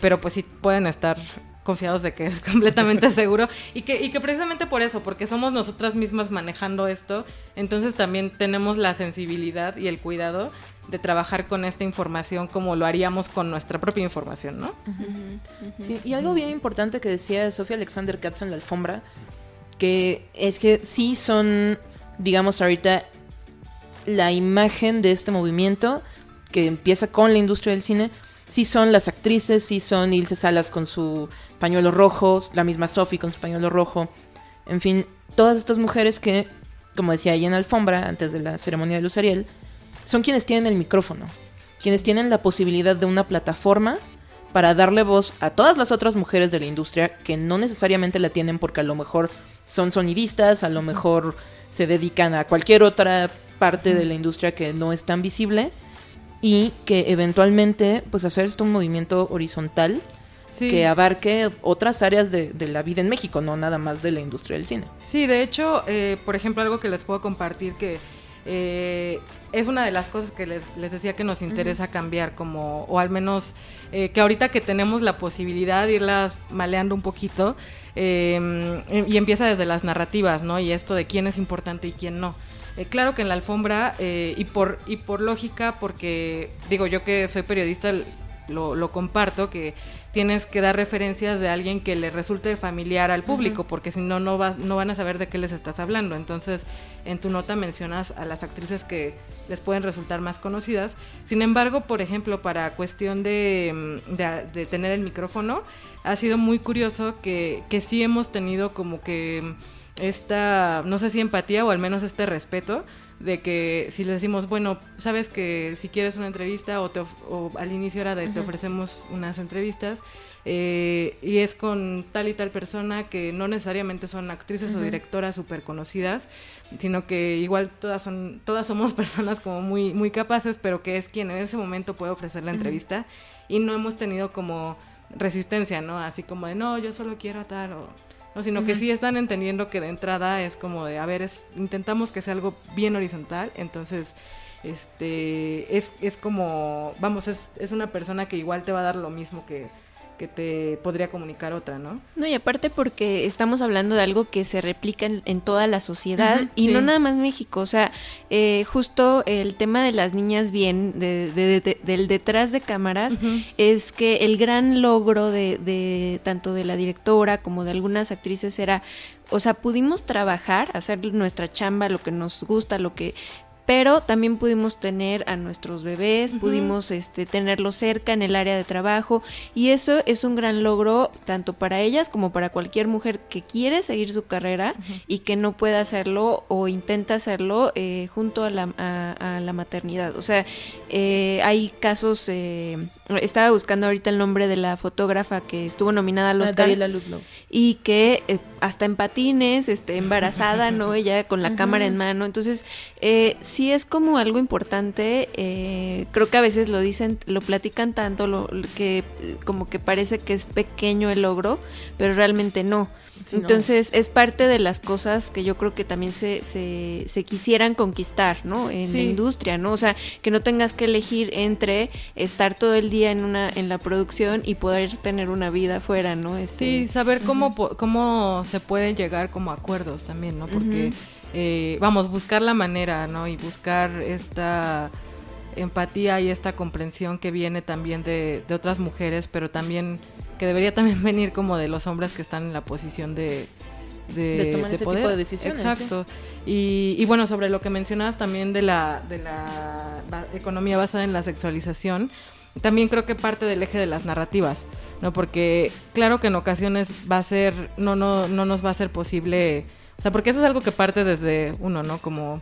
pero pues sí pueden estar confiados de que es completamente seguro y que precisamente por eso, porque somos nosotras mismas manejando esto, entonces también tenemos la sensibilidad y el cuidado de trabajar con esta información como lo haríamos con nuestra propia información, ¿no? Uh-huh. Uh-huh. Sí, y algo bien importante que decía Sofía Alexander Katz en la alfombra, que es que sí son, digamos ahorita, la imagen de este movimiento que empieza con la industria del cine. Sí son las actrices, sí son Ilse Salas con su pañuelo rojo, la misma Sophie con su pañuelo rojo. En fin, todas estas mujeres que, como decía ella en alfombra, antes de la ceremonia de Luz Ariel, son quienes tienen el micrófono, quienes tienen la posibilidad de una plataforma para darle voz a todas las otras mujeres de la industria que no necesariamente la tienen porque a lo mejor son sonidistas, a lo mejor se dedican a cualquier otra parte de la industria que no es tan visible. Y que eventualmente, pues hacer esto un movimiento horizontal, sí, que abarque otras áreas de la vida en México, no nada más de la industria del cine. Sí, de hecho, por ejemplo, algo que les puedo compartir que es una de las cosas que les decía que nos interesa uh-huh. cambiar, como, o al menos que ahorita que tenemos la posibilidad de irlas maleando un poquito, y empieza desde las narrativas, ¿no? Y esto de quién es importante y quién no. Claro que en la alfombra, y por lógica, porque digo yo que soy periodista, lo comparto, que tienes que dar referencias de alguien que le resulte familiar al público, uh-huh. porque si no van a saber de qué les estás hablando. Entonces, en tu nota mencionas a las actrices que les pueden resultar más conocidas. Sin embargo, por ejemplo, para cuestión de tener el micrófono, ha sido muy curioso que sí hemos tenido como que esta, no sé si empatía o al menos este respeto de que si les decimos, bueno, sabes que si quieres una entrevista o al inicio era de uh-huh. te ofrecemos unas entrevistas y es con tal y tal persona que no necesariamente son actrices uh-huh. o directoras súper conocidas, sino que igual todas somos personas como muy, muy capaces, pero que es quien en ese momento puede ofrecer la entrevista uh-huh. y no hemos tenido como resistencia, ¿no? Así como de, no, yo solo quiero tal o... No, sino uh-huh. que sí están entendiendo que de entrada es como de, a ver, intentamos que sea algo bien horizontal, entonces es como, vamos, es una persona que igual te va a dar lo mismo que te podría comunicar otra, ¿no? No, y aparte porque estamos hablando de algo que se replica en toda la sociedad y sí. no nada más México, o sea, justo el tema de las niñas bien, del detrás de cámaras, es que el gran logro de tanto de la directora como de algunas actrices era, o sea, pudimos trabajar, hacer nuestra chamba, lo que nos gusta, pero también pudimos tener a nuestros bebés, pudimos tenerlos cerca en el área de trabajo, y eso es un gran logro tanto para ellas como para cualquier mujer que quiere seguir su carrera y que no pueda hacerlo o intenta hacerlo junto a la maternidad. O sea, hay casos, estaba buscando ahorita el nombre de la fotógrafa que estuvo nominada al Oscar, Dariela Ludlow, y que hasta en patines, embarazada, ¿no? Ella con la cámara en mano. Entonces, sí es como algo importante. Creo que a veces lo dicen, lo platican tanto, que como que parece que es pequeño el logro, pero realmente no. Sí, entonces, es parte de las cosas que yo creo que también se quisieran conquistar, ¿no? En la industria, ¿no? O sea, que no tengas que elegir entre estar todo el día en la producción y poder tener una vida afuera, ¿no? Sí, saber cómo se pueden llegar como a acuerdos también, ¿no? Porque, buscar la manera, ¿no? Y buscar esta empatía y esta comprensión que viene también de otras mujeres, pero también que debería también venir como de los hombres que están en la posición de tomar ese poder. Tipo de decisiones. Exacto. Sí. Y bueno, sobre lo que mencionabas también de la economía basada en la sexualización, también creo que parte del eje de las narrativas, ¿no? Porque claro que en ocasiones no nos va a ser posible, o sea, porque eso es algo que parte desde uno, ¿no? Como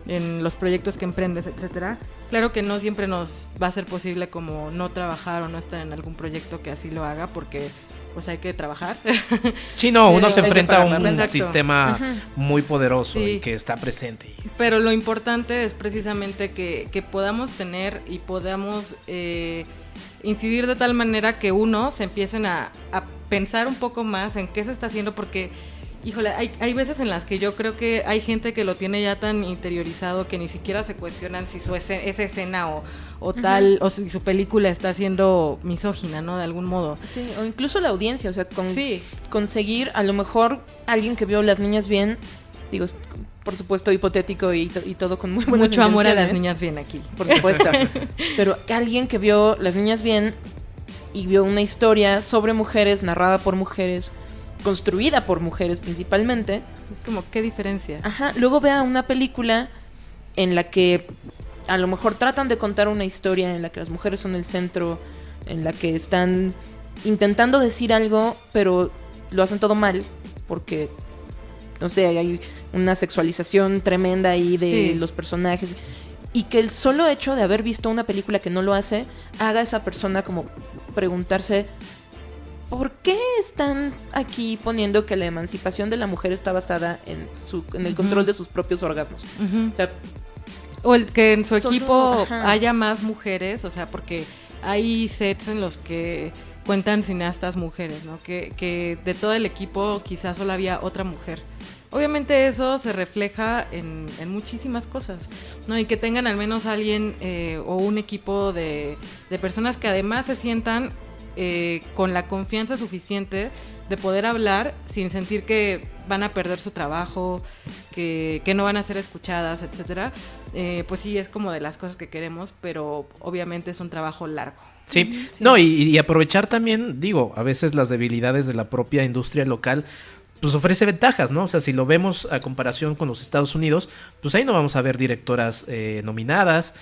en los proyectos que emprendes, etcétera. Claro que no siempre nos va a ser posible como no trabajar o no estar en algún proyecto que así lo haga, porque pues hay que trabajar. Sí, no, uno se enfrenta a un Exacto. sistema muy poderoso y que está presente. Pero lo importante es precisamente que podamos tener y podamos incidir de tal manera que uno se empiecen a pensar un poco más en qué se está haciendo, porque híjole, hay veces en las que yo creo que hay gente que lo tiene ya tan interiorizado que ni siquiera se cuestionan si esa escena o tal, o si su película está siendo misógina, ¿no? De algún modo. Sí, o incluso la audiencia, o sea, conseguir a lo mejor alguien que vio Las Niñas Bien, digo, por supuesto hipotético y todo con muy buenas mucho amor a intenciones. Las Niñas Bien aquí. Por supuesto. Pero alguien que vio Las Niñas Bien y vio una historia sobre mujeres, narrada por mujeres, construida por mujeres principalmente. Es como, ¿qué diferencia? Ajá, luego vea una película en la que a lo mejor tratan de contar una historia en la que las mujeres son el centro, en la que están intentando decir algo, pero lo hacen todo mal, porque, no sé, hay una sexualización tremenda ahí de los personajes, y que el solo hecho de haber visto una película que no lo hace, haga a esa persona como preguntarse: ¿por qué están aquí poniendo que la emancipación de la mujer está basada en el control de sus propios orgasmos? Uh-huh. O sea, o el que en su equipo haya más mujeres, o sea, porque hay sets en los que cuentan cineastas mujeres, ¿no? Que de todo el equipo quizás solo había otra mujer. Obviamente eso se refleja en muchísimas cosas, ¿no? Y que tengan al menos alguien o un equipo de personas que además se sientan con la confianza suficiente de poder hablar sin sentir que van a perder su trabajo, que no van a ser escuchadas, etcétera. Pues sí, es como de las cosas que queremos, pero obviamente es un trabajo largo. Sí. No, y aprovechar también, digo, a veces las debilidades de la propia industria local pues ofrece ventajas, ¿no? O sea, si lo vemos a comparación con los Estados Unidos, pues ahí no vamos a ver directoras nominadas.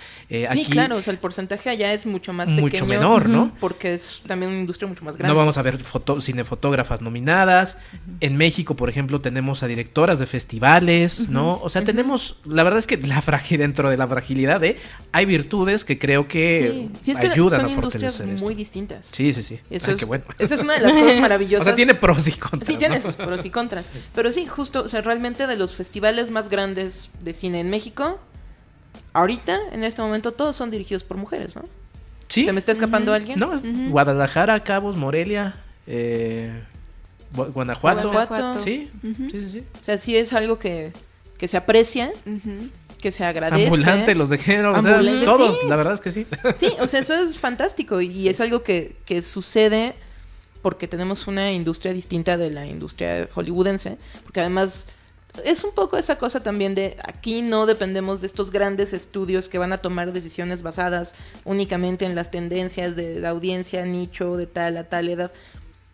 Aquí, sí, claro, o sea, el porcentaje allá es mucho más pequeño. Mucho menor, ¿no? Porque es también una industria mucho más grande. No vamos a ver cinefotógrafas nominadas. En México, por ejemplo, tenemos a directoras de festivales, ¿no? O sea, tenemos, la verdad es que dentro de la fragilidad, hay virtudes que creo que es que ayudan son a fortalecer industrias esto. muy distintas. Sí. Eso qué bueno. Esa es una de las cosas maravillosas. O sea, tiene pros y contras. Sí, tiene ¿no? sus pros y contras. Pero sí, justo, o sea, realmente de los festivales más grandes de cine en México, ahorita, en este momento, todos son dirigidos por mujeres, ¿no? Sí. ¿Se me está escapando alguien? No, Guadalajara, Cabos, Morelia, Guanajuato. Sí, sí. O sea, sí es algo que se aprecia, que se agradece. Ambulante, los de género, o sea, todos, la verdad es que sí. Sí, o sea, eso es fantástico y es algo que sucede porque tenemos una industria distinta de la industria hollywoodense, porque además es un poco esa cosa también de aquí no dependemos de estos grandes estudios que van a tomar decisiones basadas únicamente en las tendencias de la audiencia, nicho, de tal a tal edad,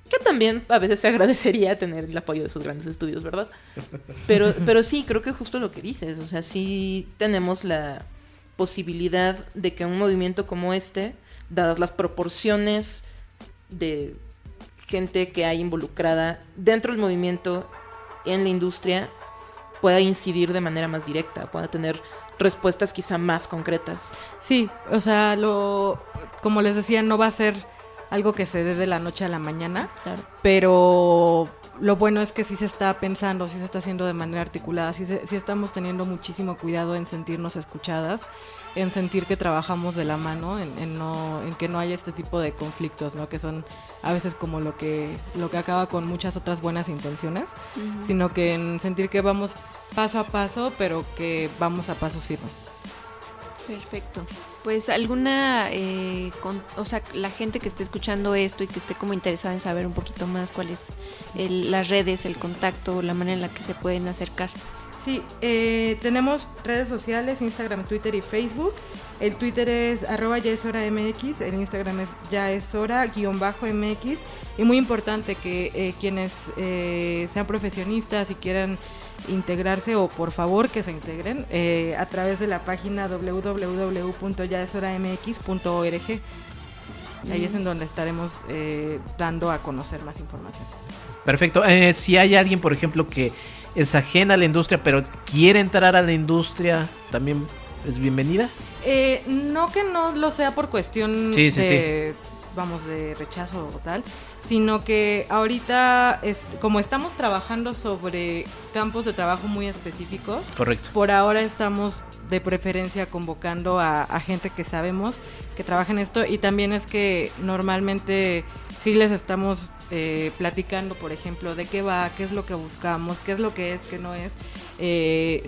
que también a veces se agradecería tener el apoyo de esos grandes estudios, ¿verdad? Pero sí, creo que justo lo que dices, o sea, sí tenemos la posibilidad de que un movimiento como este, dadas las proporciones de gente que hay involucrada dentro del movimiento, en la industria, pueda incidir de manera más directa, pueda tener respuestas quizá más concretas. Sí, o sea, como les decía, no va a ser algo que se dé de la noche a la mañana, Claro. pero lo bueno es que sí se está pensando, sí se está haciendo de manera articulada, sí estamos teniendo muchísimo cuidado en sentirnos escuchadas, en sentir que trabajamos de la mano, en que no haya este tipo de conflictos, ¿no? Que son a veces como lo que acaba con muchas otras buenas intenciones, sino que en sentir que vamos paso a paso, pero que vamos a pasos firmes. Perfecto. Pues alguna, o sea, la gente que esté escuchando esto y que esté como interesada en saber un poquito más cuáles las redes, el contacto, la manera en la que se pueden acercar. Sí, tenemos redes sociales, Instagram, Twitter y Facebook. El Twitter es @yaeshora_mx, el Instagram es yaeshora_mx. Y muy importante que quienes sean profesionistas y quieran integrarse, o por favor que se integren, a través de la página www.yaeshora_mx.org. Ahí es en donde estaremos dando a conocer más información. Perfecto. Si hay alguien, por ejemplo, que es ajena a la industria, pero quiere entrar a la industria, ¿también es bienvenida? No que no lo sea por cuestión de rechazo o tal, sino que ahorita, como estamos trabajando sobre campos de trabajo muy específicos, correcto, por ahora estamos de preferencia convocando a gente que sabemos que trabaja en esto, y también es que normalmente sí les estamos platicando, por ejemplo, de qué va, qué es lo que buscamos, qué es lo que es, qué no es.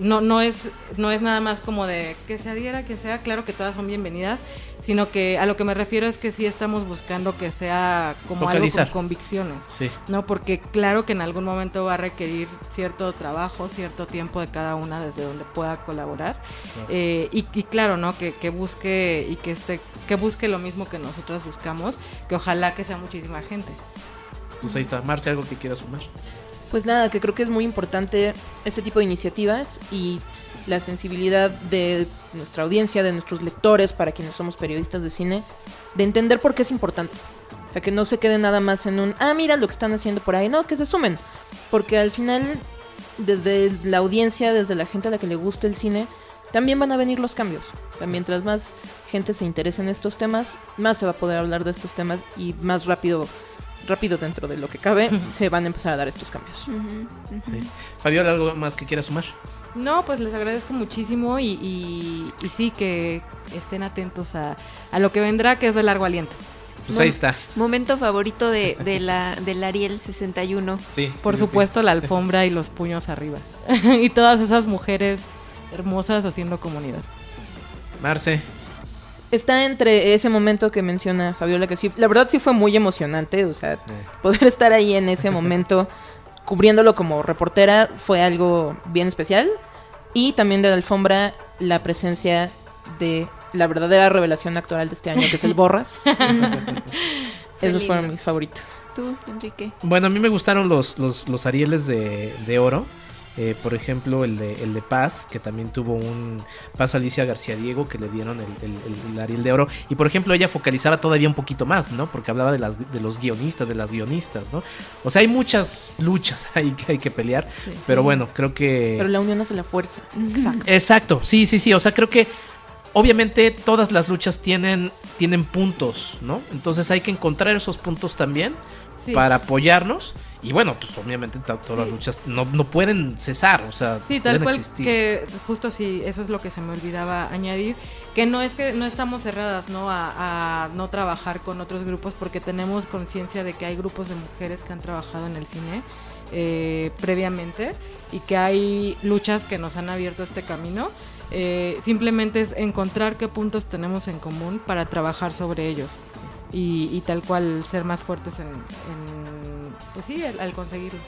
No es nada más como de que se adhiera quien sea, claro que todas son bienvenidas, sino que a lo que me refiero es que sí estamos buscando que sea como focalizar, algo con convicciones, sí, ¿no? Porque claro que en algún momento va a requerir cierto trabajo, cierto tiempo de cada una desde donde pueda colaborar, claro. Y claro, ¿no? Que busque y que busque lo mismo que nosotras buscamos, que ojalá que sea muchísima gente. Pues ahí está. Marce, ¿algo que quieras sumar? Pues nada, que creo que es muy importante este tipo de iniciativas y la sensibilidad de nuestra audiencia, de nuestros lectores, para quienes somos periodistas de cine, de entender por qué es importante. O sea, que no se quede nada más en mira lo que están haciendo por ahí. No, que se sumen. Porque al final, desde la audiencia, desde la gente a la que le gusta el cine, también van a venir los cambios. O sea, mientras más gente se interese en estos temas, más se va a poder hablar de estos temas y más rápido dentro de lo que cabe, se van a empezar a dar estos cambios. Sí. Fabiola, ¿algo más que quieras sumar? No, pues les agradezco muchísimo y sí, que estén atentos a lo que vendrá, que es de largo aliento. Pues ahí está. Momento favorito del Ariel 61. Sí, por supuesto, la alfombra y los puños arriba. Y todas esas mujeres hermosas haciendo comunidad. Marce. Está entre ese momento que menciona Fabiola, que sí, la verdad sí fue muy emocionante, o sea, poder estar ahí en ese momento cubriéndolo como reportera fue algo bien especial. Y también de la alfombra, la presencia de la verdadera revelación actoral de este año, que es el Borras. Esos fueron mis favoritos. ¿Tú, Enrique? Bueno, a mí me gustaron los Arieles de oro. Por ejemplo, el de Paz, que también tuvo un Paz Alicia García Diego, que le dieron el Ariel de oro. Y por ejemplo, ella focalizaba todavía un poquito más, ¿no? Porque hablaba de los guionistas, de las guionistas, ¿no? O sea, hay muchas luchas ahí que hay que pelear. Sí. Pero bueno, creo que... Pero la unión hace la fuerza. Exacto. Sí. O sea, creo que obviamente todas las luchas tienen puntos, ¿no? Entonces hay que encontrar esos puntos también, sí, para apoyarnos. Y bueno, pues obviamente todas las luchas no pueden cesar, o sea, sí, tal cual existir. Que justo sí, eso es lo que se me olvidaba añadir, que no estamos cerradas, ¿no? A no trabajar con otros grupos, porque tenemos conciencia de que hay grupos de mujeres que han trabajado en el cine previamente, y que hay luchas que nos han abierto este camino. Simplemente es encontrar qué puntos tenemos en común para trabajar sobre ellos. y tal cual ser más fuertes pues sí, al conseguirlos.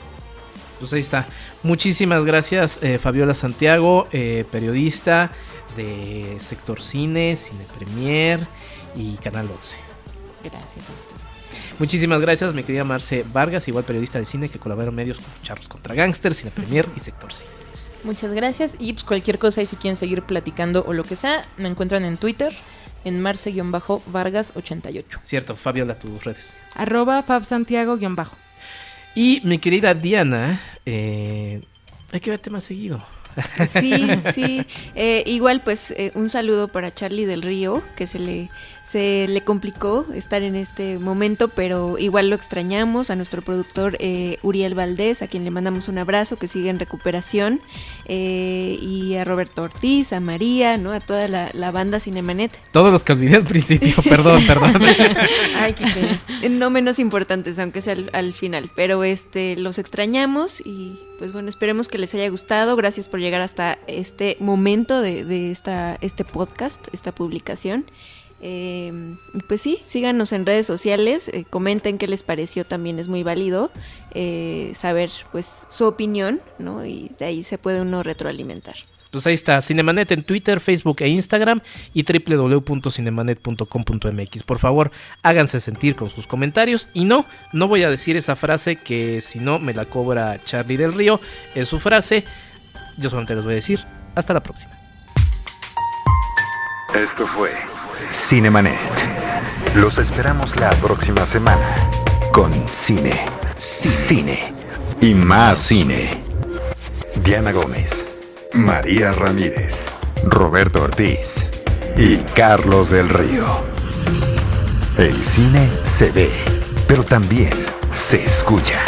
Pues ahí está. Muchísimas gracias, Fabiola Santiago, periodista de Sector Cine, Cine Premier y Canal 11. Gracias a usted. Muchísimas gracias, mi querida Marce Vargas, igual periodista de cine que colabora en medios como Charros contra Gangsters, Cine Premier y Sector Cine. Muchas gracias. Y pues cualquier cosa, y si quieren seguir platicando o lo que sea, me encuentran en Twitter en Marce-Vargas88. Cierto, Fabiola, tus redes. @FabSantiago_. Y mi querida Diana, hay que verte más seguido. Sí. Igual pues un saludo para Charlie del Río, que se le complicó estar en este momento, pero igual lo extrañamos. A nuestro productor Uriel Valdés, a quien le mandamos un abrazo, que sigue en recuperación, y a Roberto Ortiz, a María, ¿no? A toda la banda Cinemanet. Todos los que olvidé al principio, perdón. Ay, qué pena. No menos importantes, aunque sea al final, pero los extrañamos y pues bueno, esperemos que les haya gustado. Gracias por llegar hasta este momento de este podcast, esta publicación. Pues sí, síganos en redes sociales, comenten qué les pareció, también es muy válido saber pues su opinión, ¿no? Y de ahí se puede uno retroalimentar. Pues ahí está, Cinemanet en Twitter, Facebook e Instagram y www.cinemanet.com.mx. Por favor, háganse sentir con sus comentarios. Y no voy a decir esa frase que si no me la cobra Charlie del Río. Es su frase. Yo solamente les voy a decir, hasta la próxima. Esto fue Cinemanet. Los esperamos la próxima semana con cine y más cine. Diana Gómez, María Ramírez, Roberto Ortiz y Carlos del Río. El cine se ve, pero también se escucha.